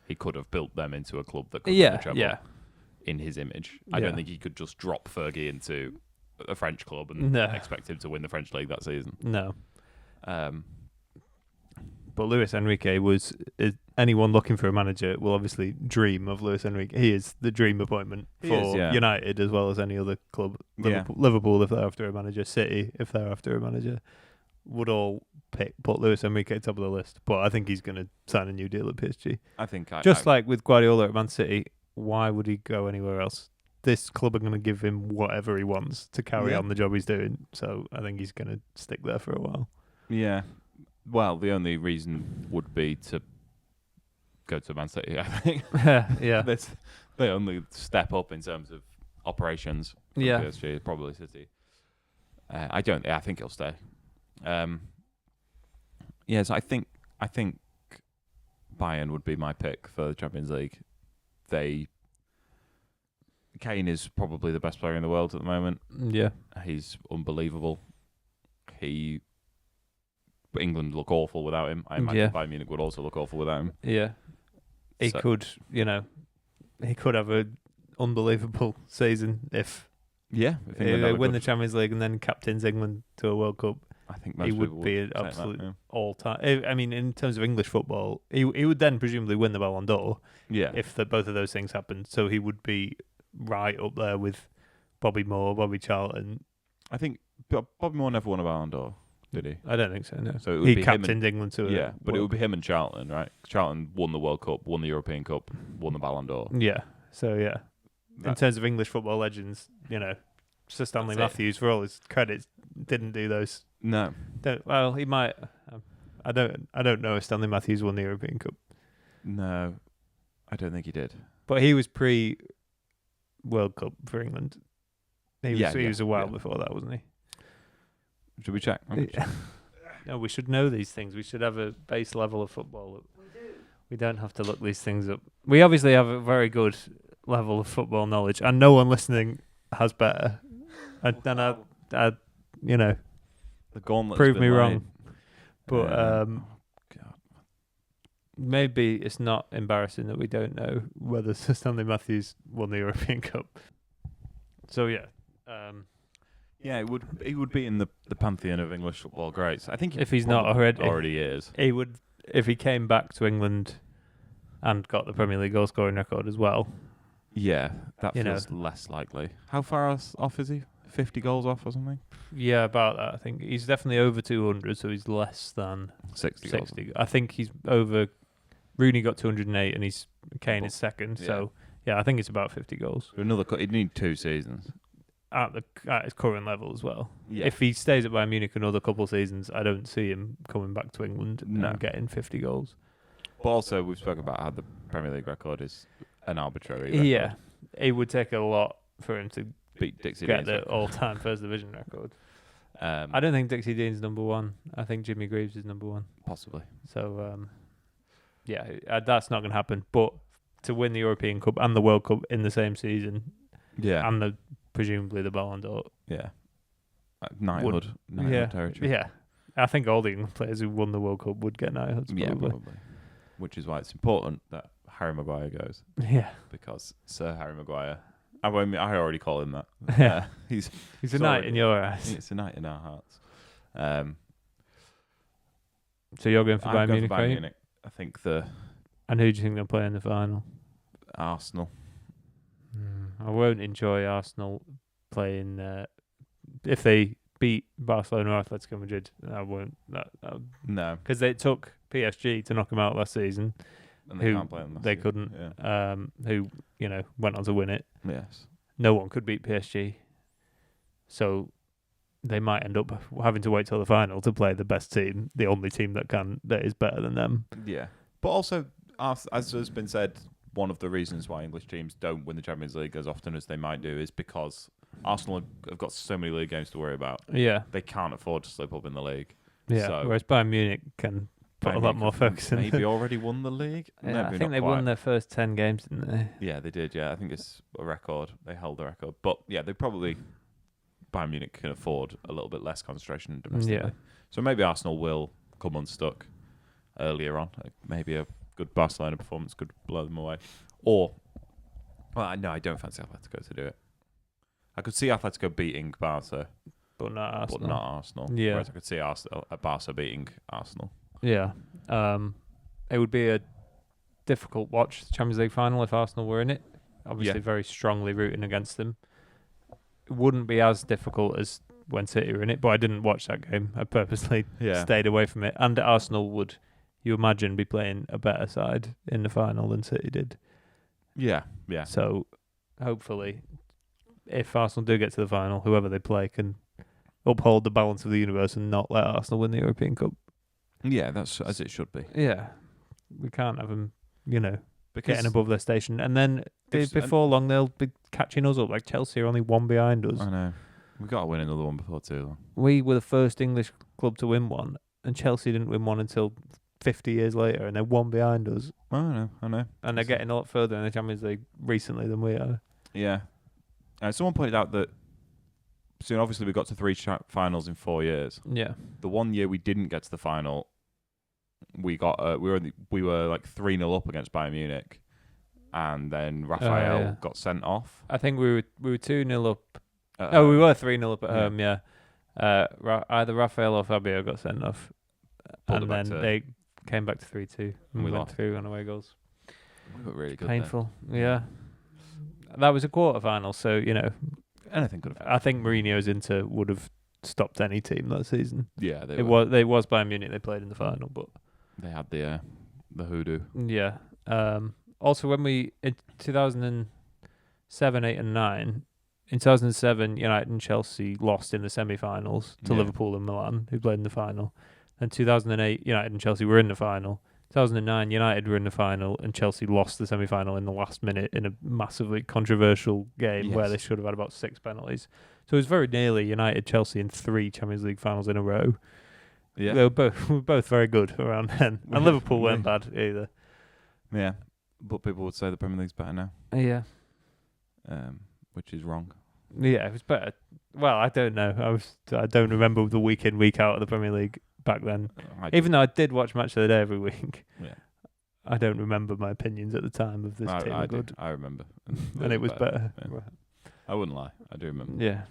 S1: he could have built them into a club that could win the treble in his image. I don't think he could just drop Fergie into a French club and expect him to win the French league that season.
S2: No. But Luis Enrique anyone looking for a manager will obviously dream of Luis Enrique. He is the dream appointment for United as well as any other club. Liverpool, if they're after a manager, City, if they're after a manager, would all put Luis Enrique top of the list. But I think he's going to sign a new deal at PSG.
S1: I think
S2: like with Guardiola at Man City, why would he go anywhere else? This club are going to give him whatever he wants to carry on the job he's doing. So I think he's going to stick there for a while.
S1: Yeah. Well, the only reason would be to go to Man City, I think.
S2: Yeah.
S1: They only step up in terms of operations from PSG, probably City. I think he'll stay. So I think Bayern would be my pick for the Champions League. Kane is probably the best player in the world at the moment.
S2: Yeah.
S1: He's unbelievable. England look awful without him. I imagine Bayern Munich would also look awful without him.
S2: Yeah. He could have an unbelievable season if he win the Champions League and then captains England to a World Cup.
S1: I think
S2: he would be an absolute all-time. I mean, in terms of English football, he would then presumably win the Ballon d'Or.
S1: Yeah.
S2: If both of those things happened, so he would be right up there with Bobby Moore, Bobby Charlton.
S1: I think Bobby Moore never won a Ballon d'Or, did he?
S2: I don't think so. No.
S1: So it would be
S2: captained England to
S1: it would be him and Charlton, right? Charlton won the World Cup, won the European Cup, won the Ballon d'Or.
S2: Yeah. So in terms of English football legends, Sir Stanley Matthews, for all his credits, didn't do those.
S1: No.
S2: He might. I don't know if Stanley Matthews won the European Cup.
S1: No, I don't think he did.
S2: But he was pre-World Cup for England. He was a while before that, wasn't he?
S1: Should we check?
S2: No, we should know these things. We should have a base level of football. We don't have to look these things up. We obviously have a very good level of football knowledge, and no one listening has better. The
S1: gauntlet's
S2: prove me
S1: been
S2: wrong.
S1: laid.
S2: But
S1: God.
S2: maybe it's not embarrassing that we don't know whether Sir Stanley Matthews won the European Cup. So it
S1: would be in the pantheon of English football greats. I think
S2: if he's not already
S1: is.
S2: He would if he came back to England and got the Premier League goal scoring record as well.
S1: Yeah, that feels less likely. How far off is he? 50 goals off or something?
S2: Yeah, about that. I think he's definitely over 200, so he's less than
S1: 60 goals.
S2: I think he's over. Rooney got 208, and Kane is second.
S1: Yeah.
S2: So I think it's about 50 goals.
S1: He'd need 2 seasons
S2: at his current level as well.
S1: Yeah.
S2: If he stays at Bayern Munich another couple of seasons, I don't see him coming back to England and getting 50 goals.
S1: But also, we've spoken about how the Premier League record is an arbitrary record.
S2: Yeah, it would take a lot for him to
S1: beat Dixie
S2: get
S1: Dean's
S2: the all-time First Division record.
S1: I
S2: don't think Dixie Dean's number 1. I think Jimmy Greaves is number 1.
S1: Possibly.
S2: So, that's not going to happen. But to win the European Cup and the World Cup in the same season, and presumably the Ballon d'Or,
S1: knighthood territory.
S2: Yeah, I think all the England players who won the World Cup would get knighthoods. Probably.
S1: Which is why it's important that Harry Maguire goes.
S2: Yeah,
S1: because Sir Harry Maguire. I already call him that.
S2: Yeah,
S1: he's
S2: a knight in your eyes.
S1: It's a knight in our hearts.
S2: So you're going for Bayern Munich, right?
S1: Munich. I think
S2: And who do you think they'll play in the final?
S1: Arsenal.
S2: I won't enjoy Arsenal playing if they beat Barcelona or Atletico Madrid. I won't.
S1: No,
S2: because they took PSG to knock them out last season.
S1: And they can't play them.
S2: They couldn't.
S1: Yeah.
S2: Who went on to win it.
S1: Yes.
S2: No one could beat PSG. So they might end up having to wait till the final to play the best team, the only team that is better than them.
S1: Yeah. But also, as has been said, one of the reasons why English teams don't win the Champions League as often as they might do is because Arsenal have got so many league games to worry about.
S2: Yeah.
S1: They can't afford to slip up in the league.
S2: Yeah.
S1: So
S2: Whereas Bayern Munich can put a lot more focus in.
S1: Maybe already won the league.
S2: Yeah, I think they won their first 10 games, didn't they?
S1: Yeah, they did. Yeah, I think it's a record. They held the record. But yeah, Bayern Munich can afford a little bit less concentration domestically.
S2: Yeah.
S1: So maybe Arsenal will come unstuck earlier on. Maybe a good Barcelona performance could blow them away. Or, well, no, I don't fancy Atletico to do it. I could see Atletico beating Barca,
S2: but not Arsenal.
S1: Yeah. Whereas I could see Barca beating Arsenal.
S2: Yeah. It would be a difficult watch, the Champions League final, if Arsenal were in it. Obviously, very strongly rooting against them. It wouldn't be as difficult as when City were in it, but I didn't watch that game. I purposely stayed away from it. And Arsenal would, you imagine, be playing a better side in the final than City did.
S1: Yeah, yeah.
S2: So, hopefully, if Arsenal do get to the final, whoever they play can uphold the balance of the universe and not let Arsenal win the European Cup.
S1: Yeah, that's as it should be.
S2: Yeah. We can't have them, getting above their station. And then before long, they'll be catching us up. Like Chelsea are only one behind us.
S1: I know. We've got to win another one before too long.
S2: We were the first English club to win one, and Chelsea didn't win one until 50 years later, and they're one behind us.
S1: I know.
S2: And they're getting a lot further in the Champions League recently than we are.
S1: Yeah. Someone pointed out that obviously we got to 3 finals in 4 years.
S2: Yeah.
S1: The 1 year we didn't get to the final, we were like 3-0 up against Bayern Munich, and then Raphael got sent off.
S2: I think we were 2-0 up. We were 3-0 up at home. Yeah. Either Raphael or Fabio got sent off, and then they came back to 3-2, and we went through on away goals.
S1: We got really good.
S2: Painful. Yeah. That was a quarter final, so
S1: anything could have happened.
S2: I think Mourinho's Inter would have stopped any team that season.
S1: Yeah,
S2: They was Bayern Munich. They played in the final, but
S1: they had the hoodoo.
S2: Yeah. Also, when we in 2007, 8, and 9, in 2007, United and Chelsea lost in the semi-finals to Liverpool and Milan, who played in the final. And 2008, United and Chelsea were in the final. 2009, United were in the final, and Chelsea lost the semi-final in the last minute in a massively controversial game where they should have had about 6 penalties. So it was very nearly United, Chelsea in 3 Champions League finals in a row. Yeah, they were both very good around then, and Liverpool weren't bad either.
S1: Yeah, but people would say the Premier League's better now.
S2: Yeah,
S1: which is wrong.
S2: Yeah, it was better. Well, I don't know. I don't remember the week in, week out of the Premier League back then. Even though I did watch Match of the Day every week. Yeah. I don't remember my opinions at the time of this team.
S1: I good. I remember.
S2: And it was better.
S1: Yeah. I wouldn't lie. I do remember.
S2: Yeah.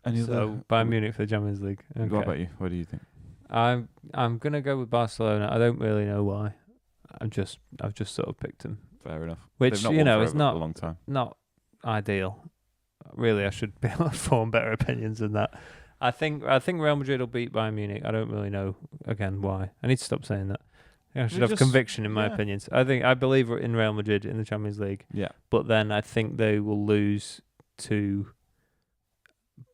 S2: Bayern Munich for the Champions League. Okay.
S1: What about you? What do you think?
S2: I'm gonna go with Barcelona. I don't really know why. I've just sort of picked them.
S1: Fair enough.
S2: Which is not
S1: a long time.
S2: Not ideal. Really, I should be able to form better opinions than that. I think Real Madrid will beat Bayern Munich. I don't really know again why. I need to stop saying that. I should have conviction in my opinions. I believe in Real Madrid in the Champions League.
S1: Yeah.
S2: But then I think they will lose to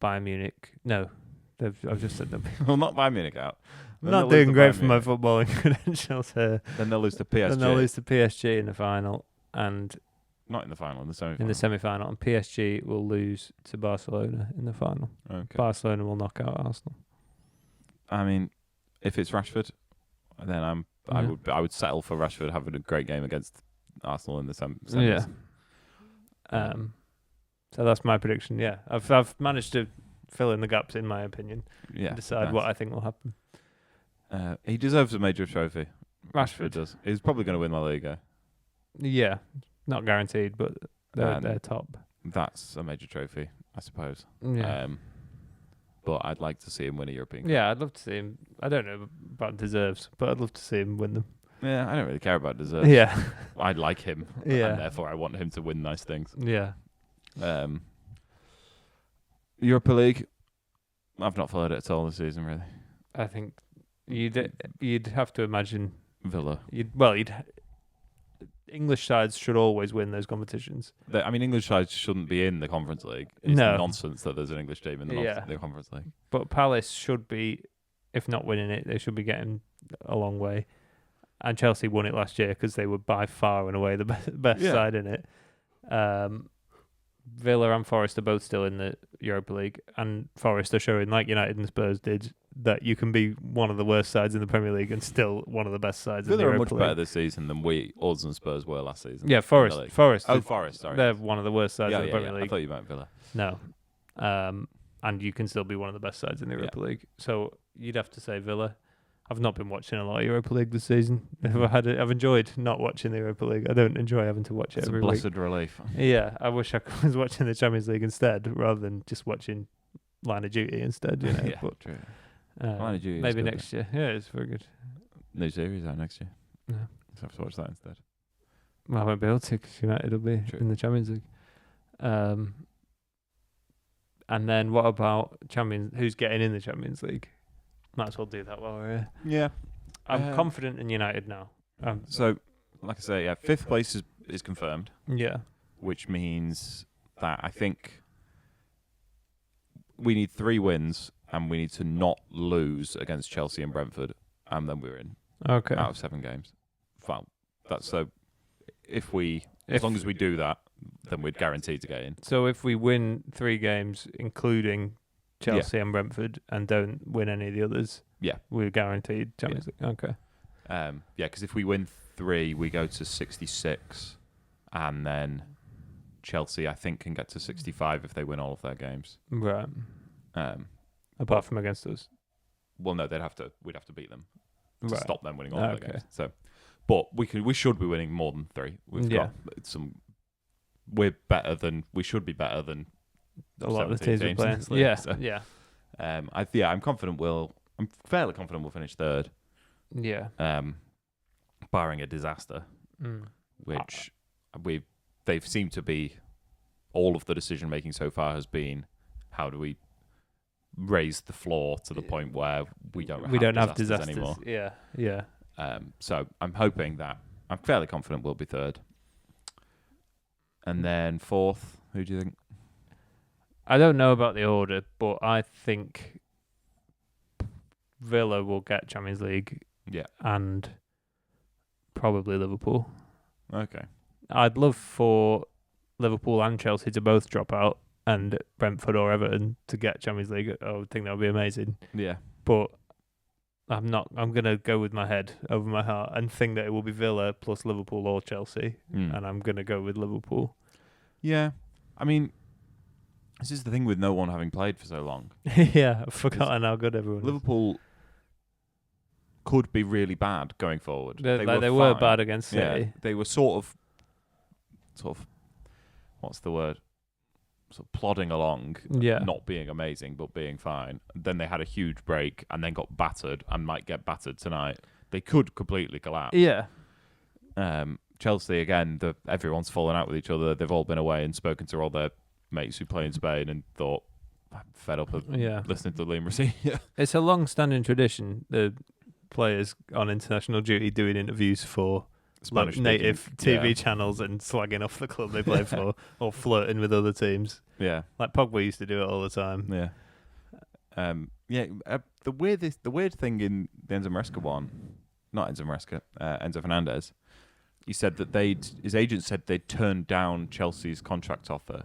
S2: Bayern Munich. No, I've just said them.
S1: Well, not Bayern Munich out.
S2: I'm not doing great for my footballing credentials here.
S1: Then they'll lose to PSG.
S2: Then they'll lose to PSG in the final, and
S1: not in the final, in the semi-final.
S2: In the semi-final, and PSG will lose to Barcelona in the final.
S1: Okay.
S2: Barcelona will knock out Arsenal.
S1: I mean, if it's Rashford, then I would settle for Rashford having a great game against Arsenal in the semis.
S2: Yeah. So that's my prediction. Yeah, I've managed to fill in the gaps in my opinion.
S1: Yeah.
S2: And decide what I think will happen.
S1: He deserves a major trophy.
S2: Rashford
S1: does. He's probably going to win La Liga.
S2: Yeah, not guaranteed, but they're top.
S1: That's a major trophy, I suppose.
S2: Yeah.
S1: But I'd like to see him win a European Cup.
S2: Yeah, I'd love to see him. I don't know about deserves, but I'd love to see him win them.
S1: Yeah, I don't really care about deserves.
S2: Yeah.
S1: I like him.
S2: Yeah.
S1: And therefore I want him to win nice things.
S2: Yeah.
S1: Europa League, I've not followed it at all this season, really.
S2: I think you'd have to imagine
S1: Villa.
S2: It English sides should always win those competitions.
S1: English sides shouldn't be in the Conference League. It's nonsense that there's an English team in the Conference League.
S2: But Palace should be, if not winning it, they should be getting a long way. And Chelsea won it last year because they were by far and away the best side in it. Villa and Forest are both still in the Europa League, and Forest are showing, like United and Spurs did, that you can be one of the worst sides in the Premier League and still one of the best sides in the Europa League.
S1: Villa are much better this season than us and Spurs were last season.
S2: Yeah, Forest. Forest.
S1: Sorry.
S2: They're one of the worst sides in the Premier League.
S1: I thought you meant Villa.
S2: No. And you can still be one of the best sides in the Europa League. So you'd have to say Villa. I've not been watching a lot of Europa League this season. I've enjoyed not watching the Europa League. I don't enjoy having to watch it every week.
S1: It's a blessed relief.
S2: Yeah, I wish I was watching the Champions League instead, rather than just watching Line of Duty instead. You know,
S1: yeah, but, true. Line of Duty
S2: maybe next year. Yeah, it's very good.
S1: New series out next year.
S2: Yeah,
S1: so I have to watch that instead.
S2: Well, I won't be able to because United will be in the Champions League. And then what about who's getting in the Champions League? Might as well do that while we're here.
S1: Yeah.
S2: I'm confident in United now.
S1: So, like I say, 5th place is confirmed.
S2: Yeah.
S1: Which means that I think we need 3 wins and we need to not lose against Chelsea and Brentford, and then we're in.
S2: Okay.
S1: Out of 7 games. Well, that's so. As long as we do that, then we're guaranteed to get in.
S2: So if we win 3 games, including Chelsea and Brentford, and don't win any of the others, we're guaranteed Champions League. Okay.
S1: Because if we win 3, we go to 66, and then Chelsea, I think, can get to 65 if they win all of their games.
S2: Right. Apart from against us.
S1: Well, no, we'd have to beat them to stop them winning all of their games. So, but we should be winning more than 3. We've got some. We should be better than
S2: a lot of the teams we're playing.
S1: I'm confident I'm fairly confident we'll finish 3rd.
S2: Yeah.
S1: Barring a disaster, which they've seemed to be. All of the decision making so far has been, how do we raise the floor to the point where we don't have disasters anymore?
S2: Yeah.
S1: So I'm fairly confident we'll be 3rd. And then 4th, who do you think?
S2: I don't know about the order, but I think Villa will get Champions League.
S1: Yeah.
S2: And probably Liverpool.
S1: Okay.
S2: I'd love for Liverpool and Chelsea to both drop out and Brentford or Everton to get Champions League. I would think that would be amazing.
S1: Yeah.
S2: But I'm going to go with my head over my heart and think that it will be Villa plus Liverpool or Chelsea. And I'm going to go with Liverpool.
S1: Yeah. This is the thing with no one having played for so long.
S2: Yeah, I've forgotten how good everyone
S1: Liverpool could be really bad going forward.
S2: They were bad against City.
S1: Yeah, they were sort of, what's the word? Sort of plodding along, not being amazing, but being fine. Then they had a huge break and then got battered and might get battered tonight. They could completely collapse.
S2: Yeah.
S1: Chelsea, again, everyone's fallen out with each other. They've all been away and spoken to all their mates who play in Spain and thought, I'm fed up of listening to Liam Rossi.
S2: It's a long-standing tradition, the players on international duty doing interviews for native TV channels and slagging off the club they play for or flirting with other teams.
S1: Yeah.
S2: Like Pogba used to do it all the time.
S1: Yeah. The weird thing in the Enzo Maresca one, not Enzo Maresca, Enzo Fernandez, he said that his agent said they'd turned down Chelsea's contract offer.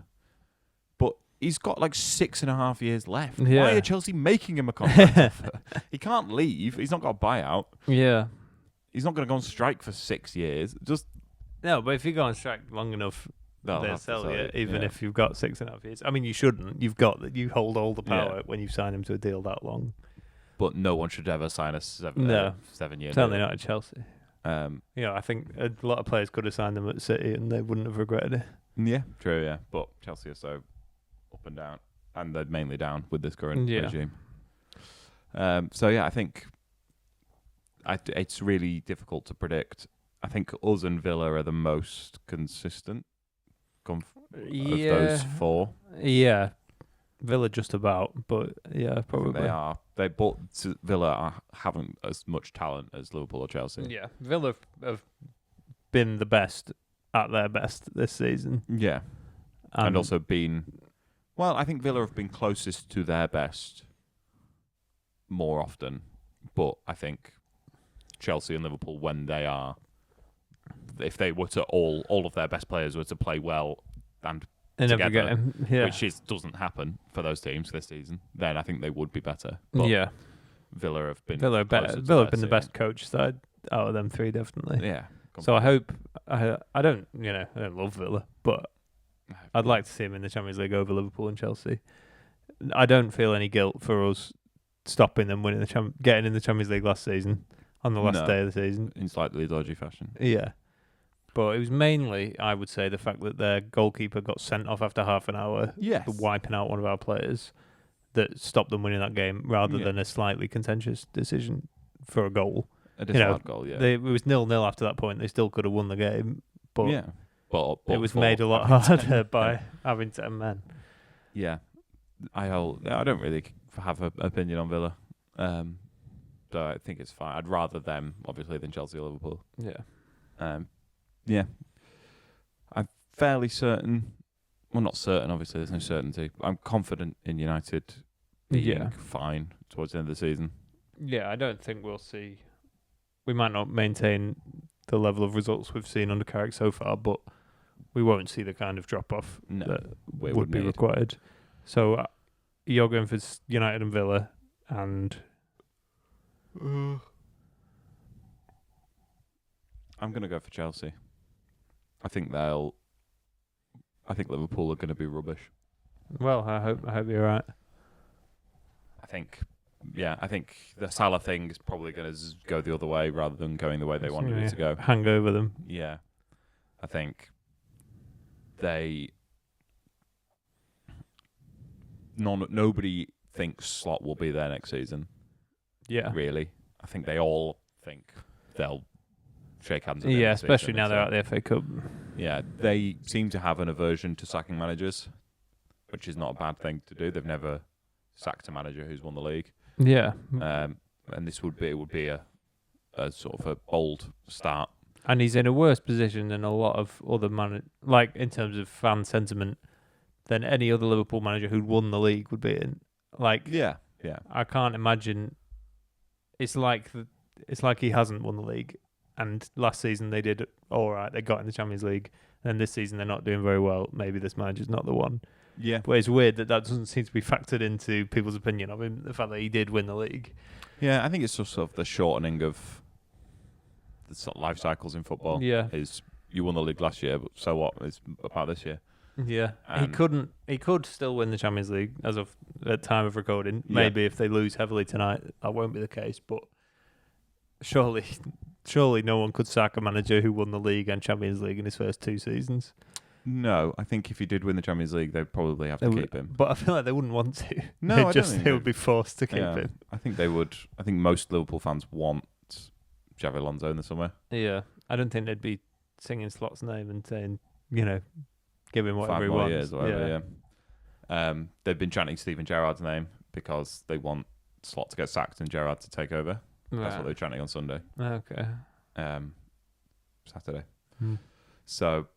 S1: But he's got like 6.5 years left.
S2: Yeah.
S1: Why are Chelsea making him a contract offer? He can't leave. He's not got a buyout.
S2: Yeah.
S1: He's not going to go on strike for 6 years.
S2: No, but if you go on strike long enough, they'll sell you, even if you've got 6.5 years. I mean, you shouldn't. You hold all the power when you sign him to a deal that long.
S1: But no one should ever sign a 7-year
S2: Certainly
S1: deal.
S2: not at Chelsea. I think a lot of players could have signed them at City and they wouldn't have regretted it.
S1: Yeah, true, yeah. But Chelsea are so up and down. And they're mainly down with this current regime. I think it's really difficult to predict. I think us and Villa are the most consistent of those 4.
S2: Yeah. Villa just about, but yeah, probably.
S1: They are. Villa haven't as much talent as Liverpool or Chelsea.
S2: Yeah, Villa have been the best at their best this season.
S1: Yeah. And also I think Villa have been closest to their best more often, but I think Chelsea and Liverpool, when they are, if they were to all of their best players were to play well and together, which doesn't happen for those teams this season, then I think they would be better. But Villa have been
S2: Villa have been the best coach side out of them three, definitely.
S1: Yeah. Completely.
S2: So I hope I don't love Villa, but I'd like to see him in the Champions League over Liverpool and Chelsea. I don't feel any guilt for us stopping them getting in the Champions League last season on the last day of the season
S1: in slightly dodgy fashion.
S2: Yeah, but it was mainly, I would say, the fact that their goalkeeper got sent off after half an hour, for wiping out one of our players, that stopped them winning that game, rather than a slightly contentious decision for a goal.
S1: A disallowed goal, yeah.
S2: It was 0-0 after that point. They still could have won the game, but
S1: it
S2: was made a lot harder by having 10 men.
S1: Yeah, I don't really have an opinion on Villa, so I think it's fine. I'd rather them, obviously, than Chelsea or Liverpool.
S2: Yeah.
S1: I'm fairly certain. Well, not certain. Obviously, there's no certainty. I'm confident in United being fine towards the end of the season.
S2: Yeah, I don't think we'll see. We might not maintain the level of results we've seen under Carrick so far, but we won't see the kind of drop-off that would be required. So you're going for United and Villa, and
S1: I'm going to go for Chelsea. I think Liverpool are going to be rubbish.
S2: Well, I hope you're right.
S1: I think the Salah thing is probably going to go the other way rather than going the way they wanted it to go.
S2: Hang over them.
S1: Yeah. I think nobody thinks Slot will be there next season.
S2: Yeah.
S1: Really. I think they all think they'll shake hands with
S2: him. Yeah, especially now they're out the FA Cup.
S1: Yeah, they seem to have an aversion to sacking managers, which is not a bad thing to do. They've never sacked a manager who's won the league.
S2: Yeah.
S1: And this would be a sort of a bold start.
S2: And he's in a worse position than a lot of other like in terms of fan sentiment, than any other Liverpool manager who'd won the league would be in. Like,
S1: yeah.
S2: I can't imagine. It's like he hasn't won the league, and last season they did all right. They got in the Champions League, and this season they're not doing very well. Maybe this manager's not the one.
S1: Yeah,
S2: but it's weird that doesn't seem to be factored into people's opinion of him. The fact that he did win the league.
S1: Yeah, I think it's just sort of the shortening of the sort of life cycles in football.
S2: Yeah,
S1: is you won the league last year, but so what? It's about this year.
S2: Yeah, he could still win the Champions League as of at time of recording. Maybe if they lose heavily tonight, that won't be the case. But surely no one could sack a manager who won the league and Champions League in his first 2 seasons.
S1: No, I think if he did win the Champions League, they'd probably have to keep him.
S2: But I feel like they wouldn't want to.
S1: No,
S2: they would be forced to keep him.
S1: I think they would. I think most Liverpool fans want Xabi Alonso in the summer.
S2: Yeah, I don't think they'd be singing Slot's name and saying, give him whatever
S1: 5
S2: he
S1: more
S2: wants.
S1: Years or whatever, yeah. They've been chanting Steven Gerrard's name because they want Slot to get sacked and Gerrard to take over. Right. That's what they're chanting on Sunday.
S2: Okay.
S1: Saturday. So,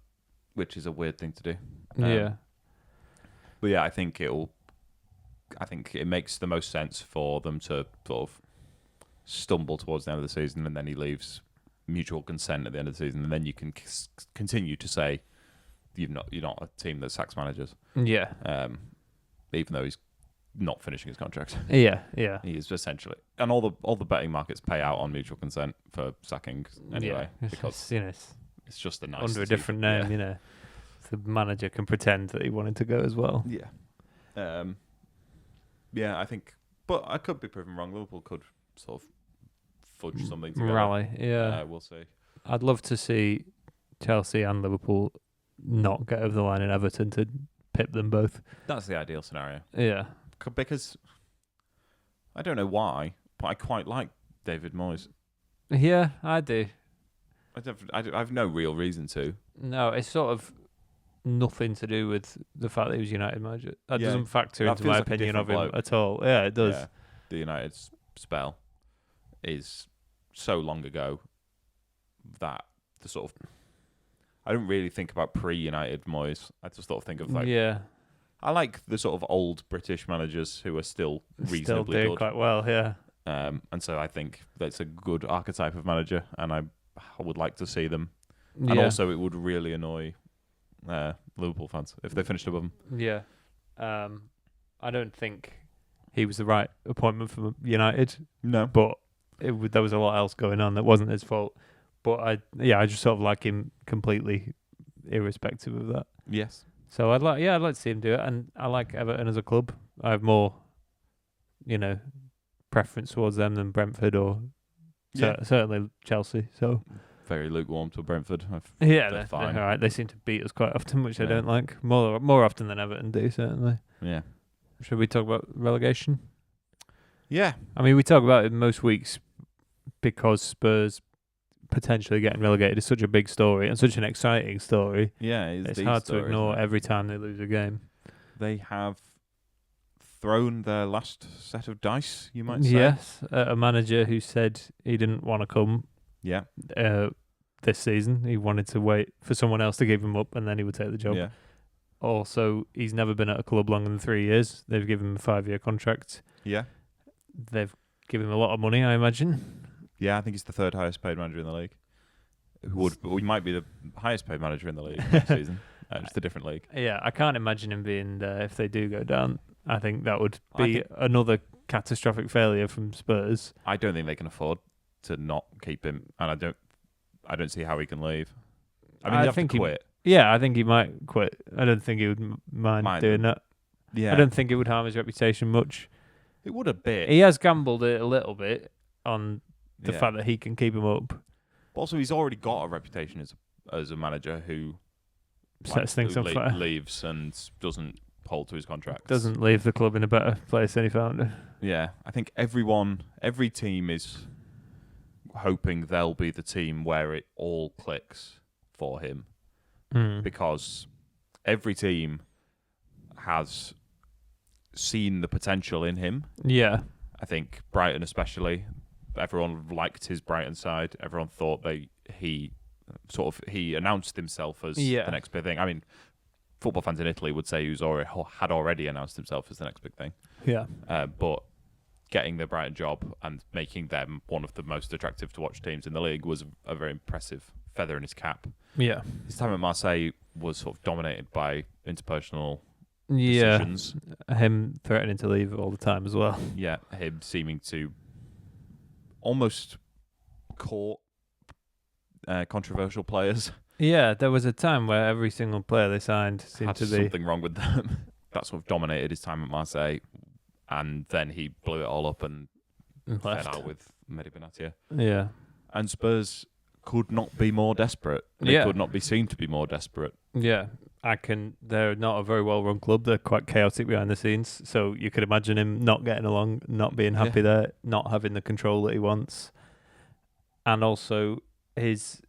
S1: which is a weird thing to do.
S2: Yeah.
S1: But yeah, I think it makes the most sense for them to sort of stumble towards the end of the season, and then he leaves mutual consent at the end of the season, and then you can continue to say you're not a team that sacks managers.
S2: Yeah.
S1: Even though he's not finishing his contract.
S2: Yeah.
S1: He is essentially, and all the betting markets pay out on mutual consent for sacking anyway, because it's just a nice
S2: under a different name. The manager can pretend that he wanted to go as well.
S1: Yeah. I think, but I could be proven wrong. Liverpool could sort of fudge something together.
S2: Rally, yeah.
S1: We'll see.
S2: I'd love to see Chelsea and Liverpool not get over the line in Everton to pip them both.
S1: That's the ideal scenario.
S2: Yeah.
S1: Because I don't know why, but I quite like David Moyes.
S2: Yeah, I do.
S1: I have no real reason to.
S2: No, it's sort of nothing to do with the fact that he was United manager. That doesn't factor into my opinion of him at all. Yeah, it does. Yeah.
S1: The United spell is so long ago that the sort of I don't really think about pre-United Moyes. I just sort of think of I like the sort of old British managers who are still reasonably
S2: doing
S1: good.
S2: Quite well, yeah.
S1: And so I think that's a good archetype of manager, and I would like to see them.
S2: Yeah.
S1: And also, it would really annoy Liverpool fans if they finished above them.
S2: Yeah. I don't think he was the right appointment for United.
S1: No.
S2: But there was a lot else going on that wasn't his fault. But I just sort of like him completely irrespective of that.
S1: Yes.
S2: So I'd like to see him do it, and I like Everton as a club. I have more, preference towards them than Brentford or certainly Chelsea. So
S1: very lukewarm to Brentford.
S2: They're
S1: fine.
S2: They're all right. They seem to beat us quite often, which I don't like. More often than Everton do, certainly.
S1: Yeah.
S2: Should we talk about relegation?
S1: Yeah.
S2: I mean, we talk about it most weeks because Spurs potentially getting relegated is such a big story and such an exciting story.
S1: Yeah,
S2: it's hard to ignore every time they lose a game.
S1: They have thrown their last set of dice, you might say.
S2: Yes, a manager who said he didn't want to come.
S1: Yeah.
S2: This season, he wanted to wait for someone else to give him up, and then he would take the job.
S1: Yeah.
S2: Also, he's never been at a club longer than 3 years. They've given him a 5-year contract.
S1: Yeah.
S2: They've given him a lot of money, I imagine.
S1: Yeah, I think he's the third highest paid manager in the league. We might be the highest paid manager in the league next season. Just a different league.
S2: Yeah, I can't imagine him being there if they do go down. I think that would be another catastrophic failure from Spurs.
S1: I don't think they can afford to not keep him, and I don't see how he can leave. I mean, he'd have to quit.
S2: I think he might quit. I don't think he would mind doing that.
S1: Yeah.
S2: I don't think it would harm his reputation much.
S1: It would a bit.
S2: He has gambled it a little bit on the fact that he can keep him up.
S1: But also, he's already got a reputation as a manager who
S2: sets things on fire,
S1: leaves and doesn't hold to his contract.
S2: Doesn't leave the club in a better place than he found it.
S1: Yeah, I think every team is hoping they'll be the team where it all clicks for him. Because every team has seen the potential in him. Yeah. I think Brighton especially, everyone liked his Brighton side. Everyone thought he announced himself as the next big thing. I mean, football fans in Italy would say had already announced himself as the next big thing. Yeah. But getting the Brighton job and making them one of the most attractive to watch teams in the league was a very impressive feather in his cap. Yeah. His time at Marseille was sort of dominated by interpersonal decisions.
S2: Him threatening to leave all the time as well.
S1: Yeah, him seeming to almost court controversial players.
S2: Yeah, there was a time where every single player they signed seemed to be
S1: something wrong with them. That sort of dominated his time at Marseille, and then he blew it all up and fed out with Mehdi Benatia. Yeah. And Spurs could not be more desperate. They could not be seen to be more desperate.
S2: Yeah. They're not a very well-run club. They're quite chaotic behind the scenes. So you could imagine him not getting along, not being happy there, not having the control that he wants. And also, he's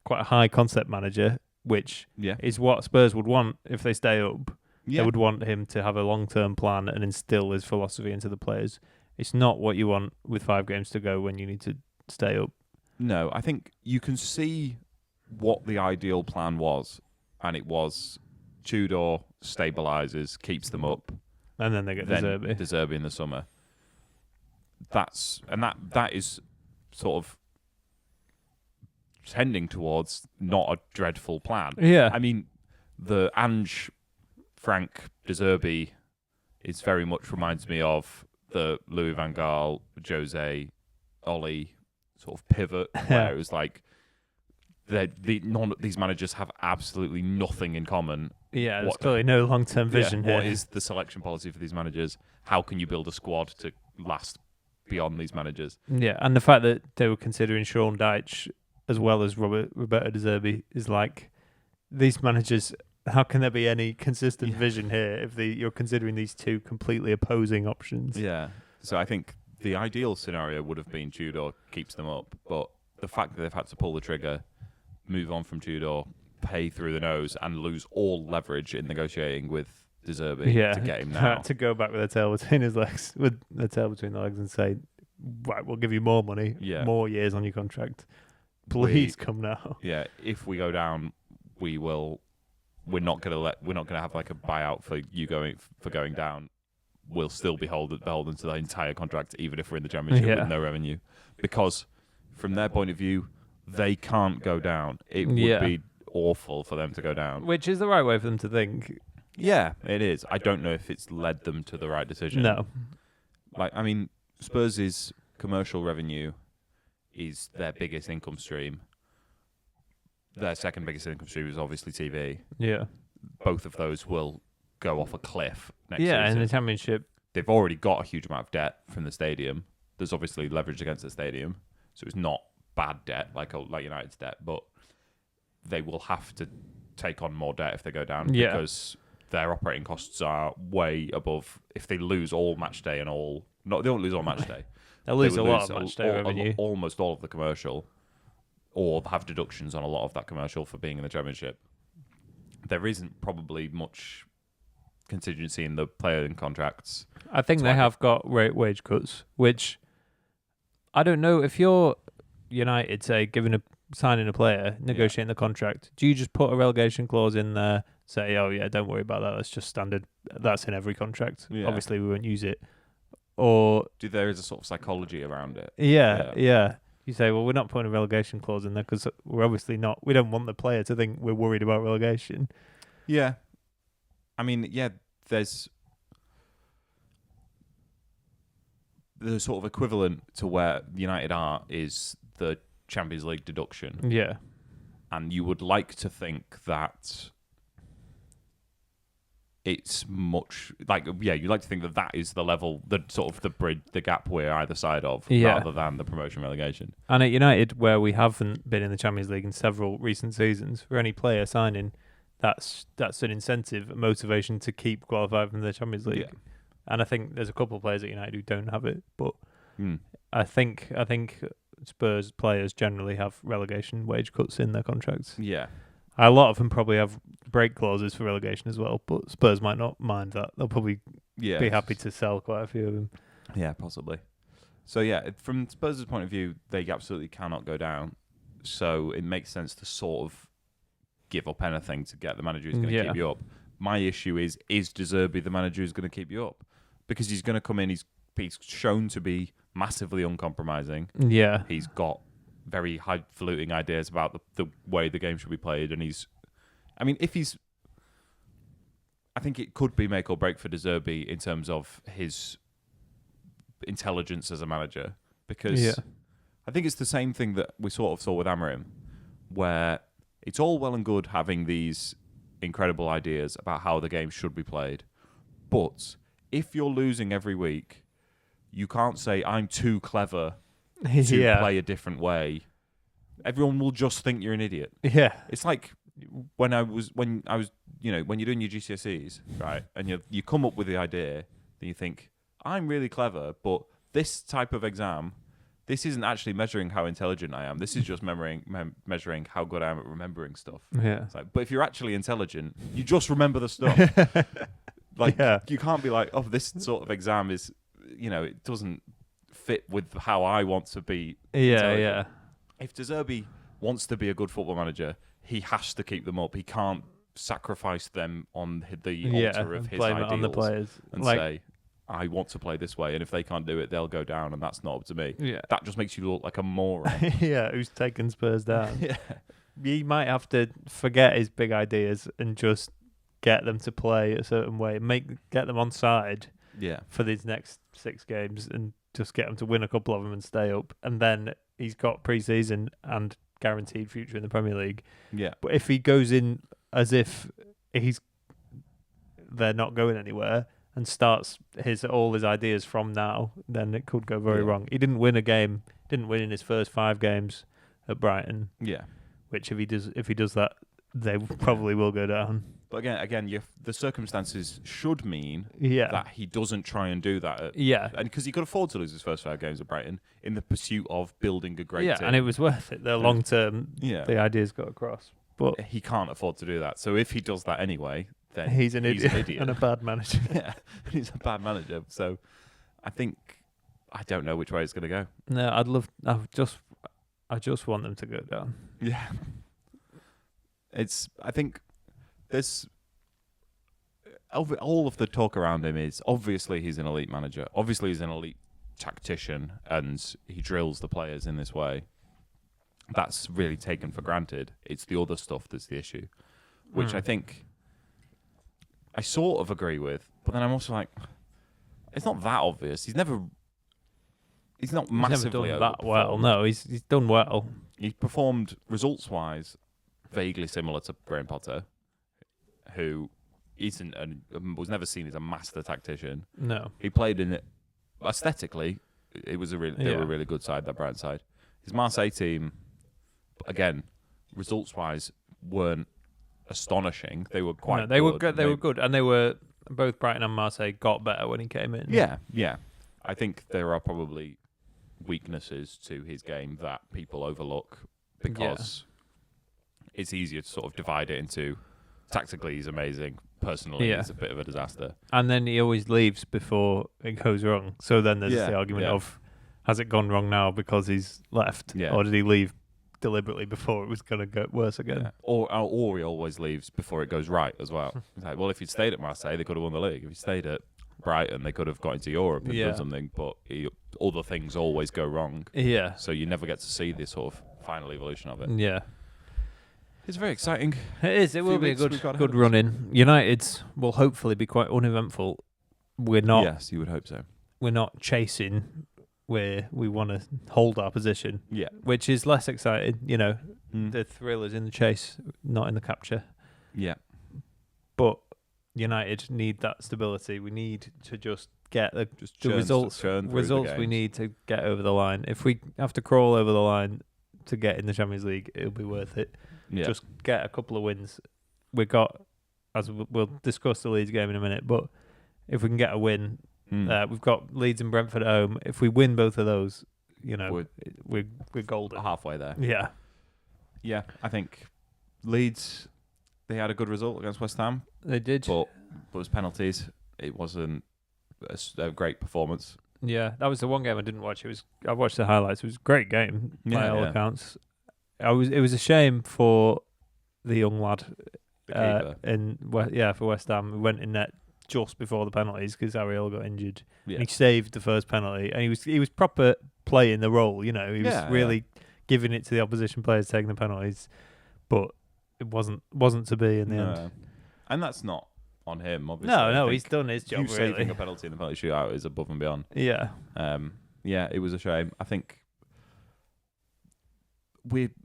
S2: quite a high-concept manager, which is what Spurs would want if they stay up. Yeah. They would want him to have a long-term plan and instill his philosophy into the players. It's not what you want with 5 games to go when you need to stay up.
S1: No, I think you can see what the ideal plan was, and it was Tudor stabilises, keeps them up,
S2: and then they get De
S1: Zerbi in the summer. That is sort of tending towards not a dreadful plan. Yeah, I mean the Ange, Frank, De Zerbi is very much reminds me of the Louis van Gaal, Jose, Oli sort of pivot, where it was like none of these managers have absolutely nothing in common.
S2: Yeah, there's clearly no long-term vision here.
S1: What is the selection policy for these managers? How can you build a squad to last beyond these managers?
S2: Yeah, and the fact that they were considering Sean Dyche as well as Roberto De Zerbi is like, these managers, how can there be any consistent vision here if you're considering these two completely opposing options? Yeah,
S1: so I think the ideal scenario would have been Tudor keeps them up, but the fact that they've had to pull the trigger, move on from Tudor, pay through the nose, and lose all leverage in negotiating with De Zerbi to get him now.
S2: To go back with their tail between his legs, with their tail between the legs, and say, right, we'll give you more money, more years on your contract. Please come now.
S1: Yeah, if we go down, we're not gonna have like a buyout for you going down. We'll still be beholden to the entire contract, even if we're in the Championship with no revenue, because from their point of view, they can't go down. It would be awful for them to go down.
S2: Which is the right way for them to think.
S1: Yeah, it is. I don't know if it's led them to the right decision.
S2: No.
S1: Like, I mean, Spurs' commercial revenue is their biggest income stream. Their second biggest income stream is obviously TV.
S2: Yeah.
S1: Both of those will go off a cliff next season.
S2: Yeah, in the Championship.
S1: They've already got a huge amount of debt from the stadium. There's obviously leverage against the stadium, so it's not bad debt like United's debt, but they will have to take on more debt if they go down because their operating costs are way above. If they lose all match day and all... No, they won't lose all match day.
S2: They'll lose a lot of match day revenue.
S1: Almost all of the commercial, or have deductions on a lot of that commercial for being in the Championship. There isn't probably much contingency in the player contracts.
S2: I think they have got wage cuts, which I don't know if you're United, say, signing a player, negotiating the contract. Do you just put a relegation clause in there, say, oh yeah, don't worry about that, that's just standard, that's in every contract. Yeah. Obviously, we won't use it. Or
S1: there is a sort of psychology around it.
S2: Yeah. You say, well, we're not putting a relegation clause in there because we're obviously not. We don't want the player to think we're worried about relegation.
S1: Yeah, I mean, there's the sort of equivalent to where United are is the Champions League deduction.
S2: Yeah,
S1: and you would like to think that it's much like you'd like to think that is the level, the sort of the bridge, the gap we're either side of, rather than the promotion relegation.
S2: And at United, where we haven't been in the Champions League in several recent seasons, for any player signing, that's an incentive, a motivation to keep qualified from the Champions League. Yeah. And I think there's a couple of players at United who don't have it, but I think Spurs players generally have relegation wage cuts in their contracts.
S1: Yeah.
S2: A lot of them probably have break clauses for relegation as well, but Spurs might not mind that. They'll probably be happy to sell quite a few of them.
S1: Yeah, possibly. So, from Spurs' point of view, they absolutely cannot go down. So it makes sense to sort of give up anything to get the manager who's going to keep you up. My issue is De Zerbi the manager who's going to keep you up? Because he's going to come in, he's shown to be massively uncompromising.
S2: Yeah.
S1: He's got very highfalutin ideas about the way the game should be played, and I think it could be make or break for De Zerbi in terms of his intelligence as a manager, because I think it's the same thing that we sort of saw with Amorim, where it's all well and good having these incredible ideas about how the game should be played, but if you're losing every week, you can't say, I'm too clever to play a different way. Everyone will just think you're an idiot.
S2: Yeah.
S1: It's like when you're doing your GCSEs, right? And you come up with the idea, then you think, I'm really clever, but this type of exam, this isn't actually measuring how intelligent I am. This is just measuring how good I am at remembering stuff.
S2: Yeah.
S1: It's like, but if you're actually intelligent, you just remember the stuff. You can't be like, oh, this sort of exam is, it doesn't fit with how I want to be.
S2: Yeah.
S1: If De Zerbi wants to be a good football manager, he has to keep them up. He can't sacrifice them on the altar of his ideals
S2: on the players
S1: and say, I want to play this way, and if they can't do it, they'll go down, and that's not up to me.
S2: Yeah.
S1: That just makes you look like a moron.
S2: Who's taken Spurs down. He might have to forget his big ideas and just get them to play a certain way, get them on side for these next 6 games, and just get them to win a couple of them and stay up, and then he's got pre-season and guaranteed future in the Premier League.
S1: Yeah.
S2: But if he goes in as if they're not going anywhere and starts all his ideas from now, then it could go very wrong. He didn't win in his first 5 games at Brighton.
S1: Yeah.
S2: Which if he does that, they probably will go down.
S1: But again, the circumstances should mean that he doesn't try and do that. And because he could afford to lose his first 5 games at Brighton in the pursuit of building a great team.
S2: And it was worth it. The long term, the ideas got across. But
S1: he can't afford to do that. So if he does that anyway, then
S2: he's an idiot and a bad manager.
S1: He's a bad manager. So I don't know which way it's going to go.
S2: No, I just want them to go down.
S1: Yeah. I think there's all of the talk around him is obviously he's an elite manager. Obviously he's an elite tactician, and he drills the players in this way. That's really taken for granted. It's the other stuff that's the issue, which I think I sort of agree with, but then I'm also like, it's not that obvious. He's not massively
S2: done that well. No, he's done well.
S1: He performed results-wise vaguely similar to Graham Potter, who was never seen as a master tactician.
S2: No,
S1: he played in it aesthetically. It was they were a really good side, that Brighton side. His Marseille team, again, results-wise, weren't astonishing. They were quite.
S2: No, they were good. They were good, and they were both Brighton and Marseille got better when he came in.
S1: Yeah. I think there are probably weaknesses to his game that people overlook because it's easier to sort of divide it into tactically he's amazing, personally he's a bit of a disaster.
S2: And then he always leaves before it goes wrong. So then there's the argument of, has it gone wrong now because he's left?
S1: Yeah.
S2: Or did he leave deliberately before it was going to get worse again?
S1: Yeah. Or he always leaves before it goes right as well. It's like, well, if he'd stayed at Marseille, they could have won the league. If he stayed at Brighton, they could have got into Europe and done something, but other things always go wrong.
S2: Yeah.
S1: So you never get to see this sort of final evolution of it.
S2: Yeah.
S1: It's very exciting.
S2: It is. It will be a good run in. United's will hopefully be quite uneventful. We're not.
S1: Yes, you would hope so.
S2: We're not chasing where we want to hold our position.
S1: Yeah.
S2: Which is less exciting. You know, the thrill is in the chase, not in the capture.
S1: Yeah.
S2: But United need that stability. We need to just get the results. We need to get over the line. If we have to crawl over the line to get in the Champions League, it'll be worth it.
S1: Yeah.
S2: Just get a couple of wins. We've got, as we'll discuss the Leeds game in a minute, but if we can get a win, we've got Leeds and Brentford at home. If we win both of those, you know, we're golden.
S1: Halfway there.
S2: Yeah.
S1: Yeah, I think Leeds, they had a good result against West Ham.
S2: They did.
S1: But it was penalties. It wasn't a great performance.
S2: Yeah, that was the one game I didn't watch. I watched the highlights. It was a great game by all accounts. It was a shame for the young lad for West Ham. He went in net just before the penalties because Ariel got injured. Yeah. And he saved the first penalty, and he was proper playing the role. You know, he was really giving it to the opposition players taking the penalties, but it wasn't to be in the end.
S1: And that's not on him, obviously.
S2: No, he's done his job.
S1: Saving a penalty in the penalty shootout is above and beyond.
S2: Yeah.
S1: It was a shame. I think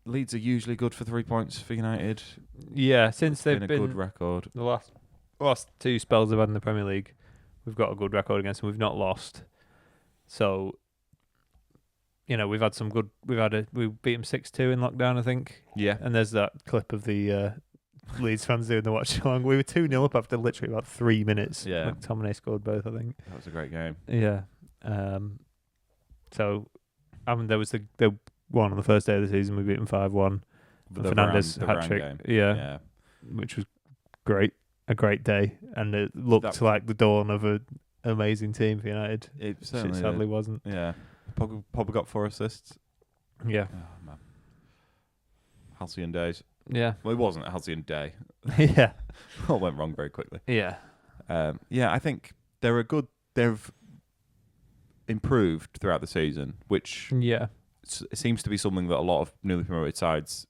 S1: Leeds are usually good for 3 points for United.
S2: Yeah, since they've been
S1: a good record.
S2: The last two spells they've had in the Premier League, we've got a good record against them. We've not lost. So, you know, we've had some good. We beat them 6-2 in lockdown, I think.
S1: Yeah.
S2: And there's that clip of the Leeds fans doing the watch along. We were 2-0 up after literally about 3 minutes.
S1: Yeah.
S2: McTominay scored both, I think.
S1: That was a great game.
S2: Yeah. There was the one on the first day of the season. We beat them 5-1. Fernandes hat-trick. Yeah. Which was great. A great day. And it looked like the dawn of an amazing team for United.
S1: It certainly
S2: sadly wasn't.
S1: Yeah. Pogba got 4 assists.
S2: Yeah.
S1: Oh, man. Halcyon days.
S2: Yeah.
S1: Well, it wasn't a halcyon day.
S2: Yeah.
S1: All went wrong very quickly.
S2: Yeah.
S1: I think they've improved throughout the season, which seems to be something that a lot of newly promoted sides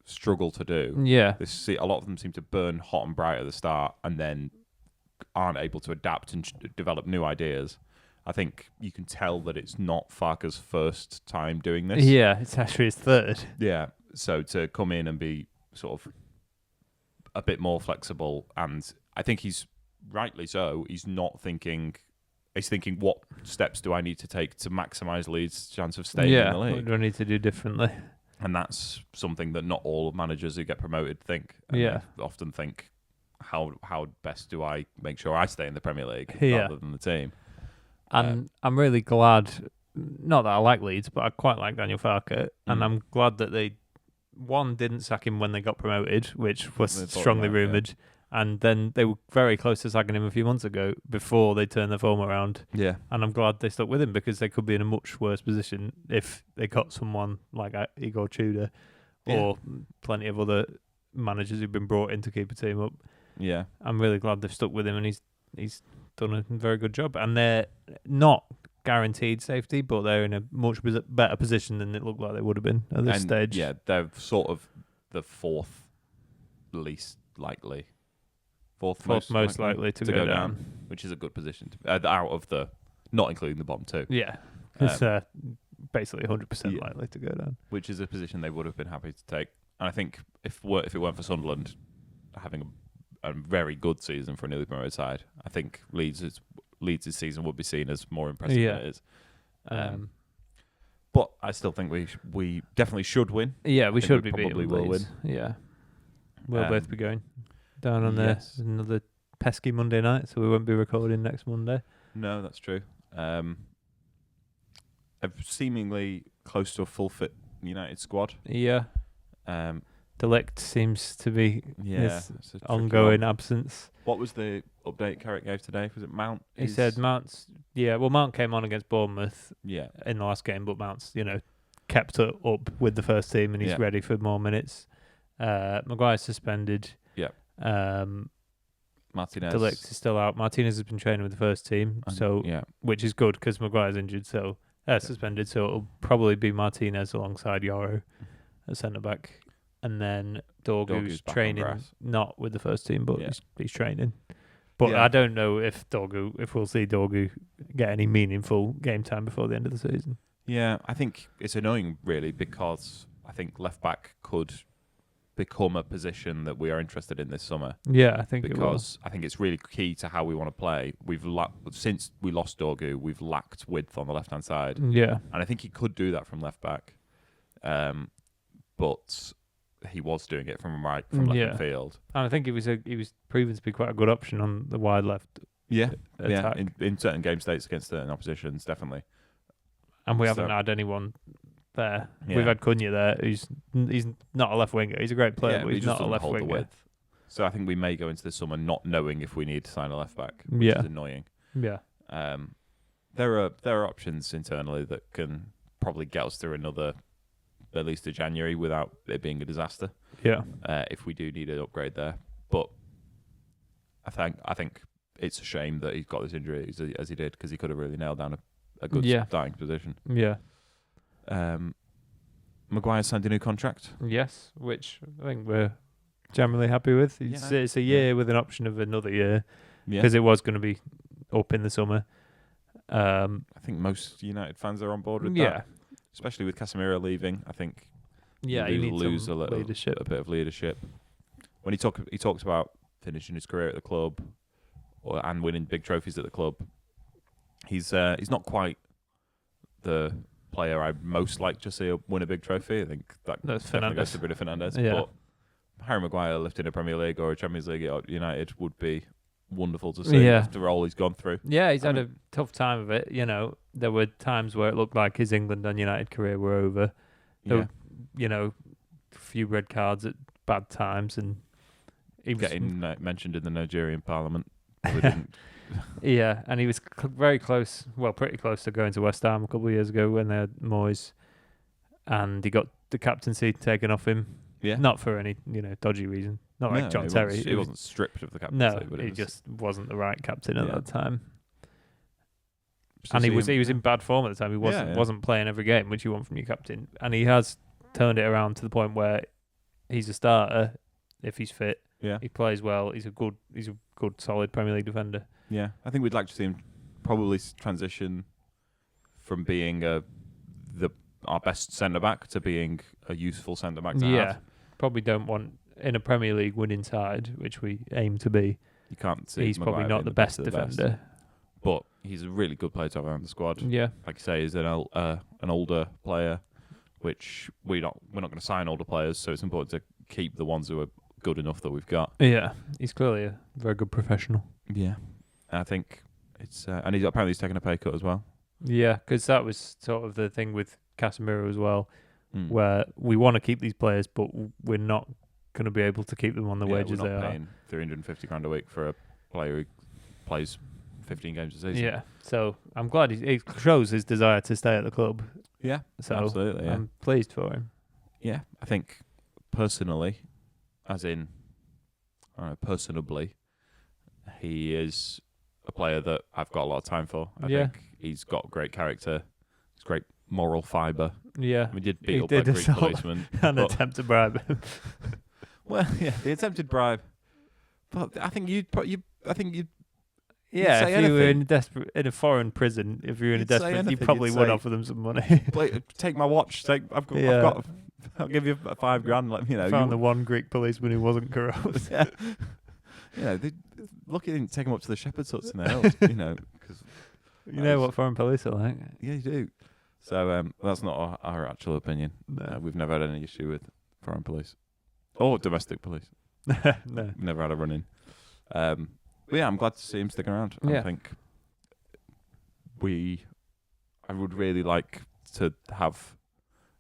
S1: struggle to do.
S2: Yeah.
S1: A lot of them seem to burn hot and bright at the start and then aren't able to adapt and develop new ideas. I think you can tell that it's not Farke's first time doing this.
S2: Yeah, it's actually his third.
S1: Yeah. So to come in and be sort of a bit more flexible, and I think he's rightly so. He's thinking, what steps do I need to take to maximise Leeds' chance of staying in the league?
S2: What do I need to do differently?
S1: And that's something that not all managers who get promoted think. And they often think, how best do I make sure I stay in the Premier League rather than the team?
S2: And I'm really glad, not that I like Leeds, but I quite like Daniel Farke, and I'm glad that they didn't sack him when they got promoted, which was strongly rumoured, and then they were very close to sacking him a few months ago before they turned the form around.
S1: Yeah.
S2: And I'm glad they stuck with him because they could be in a much worse position if they got someone like Igor Tudor or plenty of other managers who've been brought in to keep a team up.
S1: Yeah.
S2: I'm really glad they've stuck with him, and he's done a very good job. And they're not guaranteed safety, but they're in a much better position than it looked like they would have been at this stage.
S1: Yeah, they're sort of the fourth most likely to go down, which is a good position to out of the, not including the bottom two.
S2: Yeah, it's basically 100% likely to go down,
S1: which is a position they would have been happy to take. And I think if it weren't for Sunderland having a very good season for a newly promoted side, I think Leeds' season would be seen as more impressive than it is. But I still think we definitely should win.
S2: Yeah, we should be
S1: probably
S2: beating
S1: will
S2: Leeds.
S1: win.
S2: Yeah, we'll both be going down on another pesky Monday night, so we won't be recording next Monday.
S1: No, that's true. Seemingly close to a full fit United squad.
S2: Yeah. Delict seems to be his ongoing absence.
S1: What was the update Carrick gave today? Was it Mount?
S2: He said Mount's... Yeah, well, Mount came on against Bournemouth in the last game, but Mount's, kept it up with the first team and he's ready for more minutes. Maguire's suspended.
S1: Yeah. Martinez.
S2: Delict is still out. Martinez has been training with the first team, which is good because Maguire's injured, suspended, so it'll probably be Martinez alongside Yoro at centre-back. And then Dorgu's training, not with the first team, but he's training. But I don't know if we'll see Dorgu get any meaningful game time before the end of the season.
S1: Yeah, I think it's annoying, really, because I think left-back could become a position that we are interested in this summer.
S2: Yeah, I think
S1: I think it's really key to how we want to play. Since we lost Dorgu, we've lacked width on the left-hand side.
S2: Yeah.
S1: And I think he could do that from left-back. But... he was doing it from left field,
S2: and I think he was proven to be quite a good option on the wide left. Attack.
S1: In certain game states against certain oppositions, definitely.
S2: And we haven't had anyone there. Yeah. We've had Cunha there, he's not a left winger. He's a great player, but he's not a left winger.
S1: So I think we may go into the summer not knowing if we need to sign a left back, which is annoying.
S2: Yeah.
S1: There are options internally that can probably get us through at least to January without it being a disaster.
S2: Yeah.
S1: If we do need an upgrade there, but I think it's a shame that he's got this injury as he did, because he could have really nailed down a good starting position.
S2: Yeah.
S1: Maguire signed a new contract.
S2: Yes, which I think we're generally happy with. It's a year with an option of another year, because it was going to be up in the summer.
S1: I think most United fans are on board with that. Especially with Casemiro leaving, I think
S2: you need
S1: lose
S2: a bit
S1: of leadership. When he talks about finishing his career at the club and winning big trophies at the club, he's not quite the player I'd most like to see win a big trophy. I think that's definitely goes to Bruno Fernandes. Yeah. But Harry Maguire lifting a Premier League or a Champions League at United would be wonderful to see after all he's gone through.
S2: Yeah, he's had a tough time of it. There were times where it looked like his England and United career were over. There were, a few red cards at bad times, and he was
S1: getting mentioned in the Nigerian parliament.
S2: Yeah, and he was very close, pretty close to going to West Ham a couple of years ago when they had Moyes, and he got the captaincy taken off him. Yeah, not for any dodgy reason. Not like John Terry.
S1: He wasn't stripped of the captaincy.
S2: No, he just wasn't the right captain at that time. And he was in bad form at the time. He wasn't playing every game, which you want from your captain. And he has turned it around to the point where he's a starter if he's fit.
S1: Yeah,
S2: he plays well. He's a good solid Premier League defender.
S1: Yeah, I think we'd like to see him probably transition from being our best centre back to being a useful centre back to have.
S2: Probably don't want in a Premier League winning side, which we aim to be.
S1: You can't see
S2: he's probably not the best defender.
S1: But he's a really good player to have around the squad.
S2: Yeah,
S1: like you say, he's an older player, which we're not going to sign older players, so it's important to keep the ones who are good enough that we've got.
S2: Yeah, he's clearly a very good professional.
S1: Yeah, and I think it's and he's taken a pay cut as well.
S2: Yeah, because that was sort of the thing with Casemiro as well, where we want to keep these players, but we're not going to be able to keep them on the wages they are.
S1: We're not paying £350 a week for a player who plays 15 games a season.
S2: Yeah, so I'm glad he shows his desire to stay at the club.
S1: Yeah,
S2: so
S1: absolutely. Yeah.
S2: I'm pleased for him.
S1: Yeah, I think personally, as in, I don't know, personably, he is a player that I've got a lot of time for. I think he's got great character. He's great moral fibre.
S2: Yeah.
S1: We did beat up a Greek policeman.
S2: An attempt to bribe him.
S1: Well, yeah, the attempted bribe. But I think you'd.
S2: Yeah, if you were in a foreign prison, if you were in a desperate, you probably would offer them some money.
S1: Take my watch. I've got. I'll give you $5,000. Let me know.
S2: Found the one Greek policeman who wasn't corrupt.
S1: Yeah. Lucky they didn't take him up to the shepherd's huts in the hills. Cause
S2: you know what foreign police are like.
S1: Yeah, you do. So that's not our actual opinion. No. We've never had any issue with foreign police or domestic police.
S2: No,
S1: we've never had a run-in. But yeah, I'm glad to see him sticking around.
S2: Yeah.
S1: I think I would really like to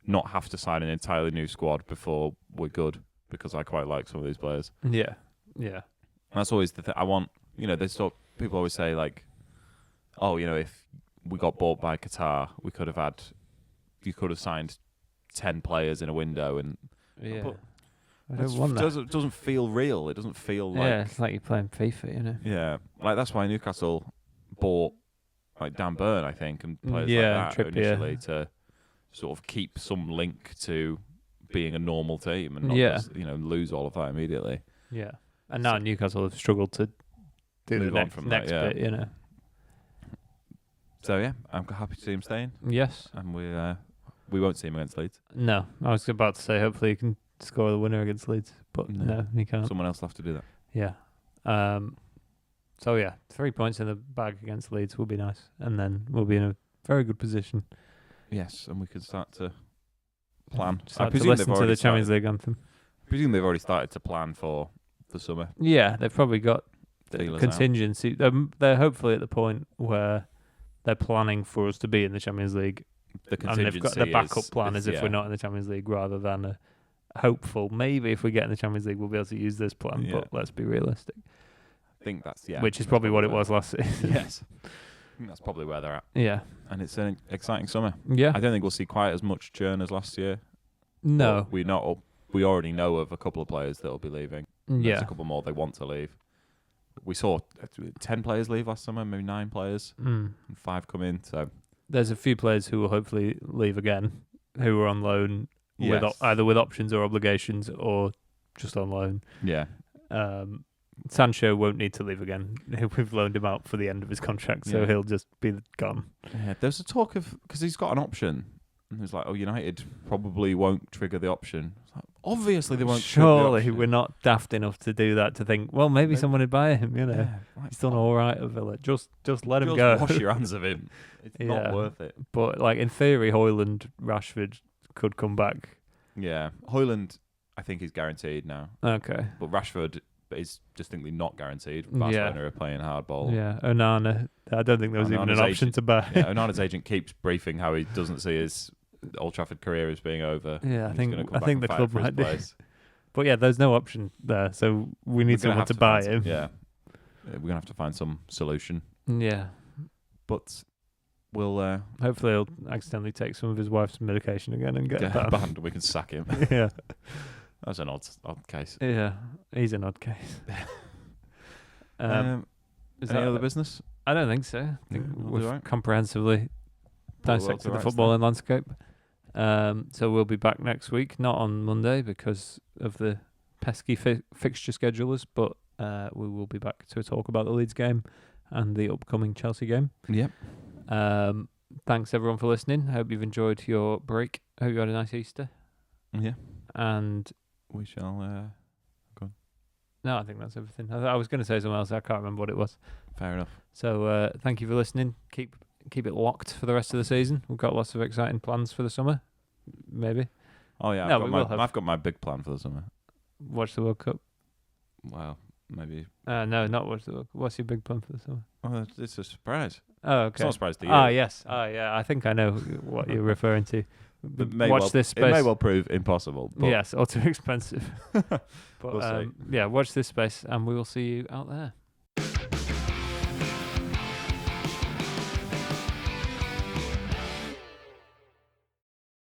S1: not have to sign an entirely new squad before we're good, because I quite like some of these players.
S2: Yeah.
S1: And that's always the thing. I want, people always say like, oh, if we got bought by Qatar, you could have signed 10 players in a window, and
S2: but
S1: I don't want that. It doesn't feel real. It doesn't feel like...
S2: Yeah, it's like you're playing FIFA,
S1: Yeah, like that's why Newcastle bought like Dan Burn, I think, and players like that initially to sort of keep some link to being a normal team and not just, lose all of that immediately.
S2: Yeah. And now Newcastle have struggled to do the next bit,
S1: So yeah, I'm happy to see him staying.
S2: Yes.
S1: And we won't see him against Leeds.
S2: No, I was about to say hopefully he can score the winner against Leeds, but no, he can't.
S1: Someone else will have to do that.
S2: Yeah. So yeah, 3 points in the bag against Leeds will be nice, and then we'll be in a very good position.
S1: Yes, and we can start to plan.
S2: Start to listen to the Champions League anthem.
S1: I presume they've already started to plan for the summer.
S2: Yeah, they've probably got the contingency. They're hopefully at the point where they're planning for us to be in the Champions League.
S1: The contingency,
S2: and they've got the backup plan as if we're not in the Champions League, rather than a hopeful, maybe if we get in the Champions League we'll be able to use this plan, but let's be realistic.
S1: I think that's,
S2: which is probably what it was last season.
S1: Yes. I think that's probably where they're at.
S2: Yeah.
S1: And it's an exciting summer.
S2: Yeah.
S1: I don't think we'll see quite as much churn as last year.
S2: No.
S1: We already know of a couple of players that will be leaving. There's a couple more they want to leave. We saw 10 players leave last summer, maybe 9 players, and 5 come in. So
S2: there's a few players who will hopefully leave again, who are on loan, either with options or obligations, or just on loan.
S1: Yeah.
S2: Sancho won't need to leave again. We've loaned him out for the end of his contract, so he'll just be gone.
S1: Yeah, there's a talk of, because he's got an option, and it's like, United probably won't trigger the option. Like, obviously they won't.
S2: Surely we're not daft enough to do that, to think, well, maybe someone would buy him. He's done all right at Villa. Just let him go.
S1: Wash your hands of him. It's not worth it.
S2: But like in theory, Højlund, Rashford could come back.
S1: Yeah, Højlund, I think is guaranteed now.
S2: Okay,
S1: but Rashford is distinctly not guaranteed. Barcelona are playing hardball.
S2: Yeah, Onana. I don't think there was even an option to buy.
S1: Yeah, Onana's agent keeps briefing how he doesn't see his Old Trafford career as being over.
S2: Yeah, I think the club might do. But yeah, there's no option there, so we need someone to buy him.
S1: Yeah, we're gonna have to find some solution.
S2: Yeah,
S1: but we'll
S2: hopefully he'll accidentally take some of his wife's medication again and get
S1: banned. We can sack him.
S2: Yeah.
S1: That's an odd case.
S2: Yeah, he's an odd case.
S1: Is there any other business?
S2: I don't think so. I think we've comprehensively dissected the footballing landscape. So we'll be back next week, not on Monday because of the pesky fixture schedulers, but we will be back to talk about the Leeds game and the upcoming Chelsea game.
S1: Yep.
S2: Thanks everyone for listening. I hope you've enjoyed your break. I hope you had a nice Easter.
S1: Yeah.
S2: And
S1: we shall go on.
S2: No, I think that's everything. I was going to say something else. I can't remember what it was.
S1: Fair enough.
S2: So thank you for listening. Keep it locked for the rest of the season. We've got lots of exciting plans for the summer. Maybe.
S1: Oh yeah, I've got my big plan for the summer.
S2: Watch the World Cup.
S1: Well, maybe.
S2: No, not watch the World Cup. What's your big plan for the summer?
S1: Oh, it's a surprise.
S2: Oh, okay.
S1: It's not a surprise to you.
S2: Ah, yes. Ah, yeah. I think I know what you're referring to.
S1: Watch this space. It may well prove impossible. But
S2: yes, or too expensive. But we'll see. Yeah, watch this space, and we will see you out there.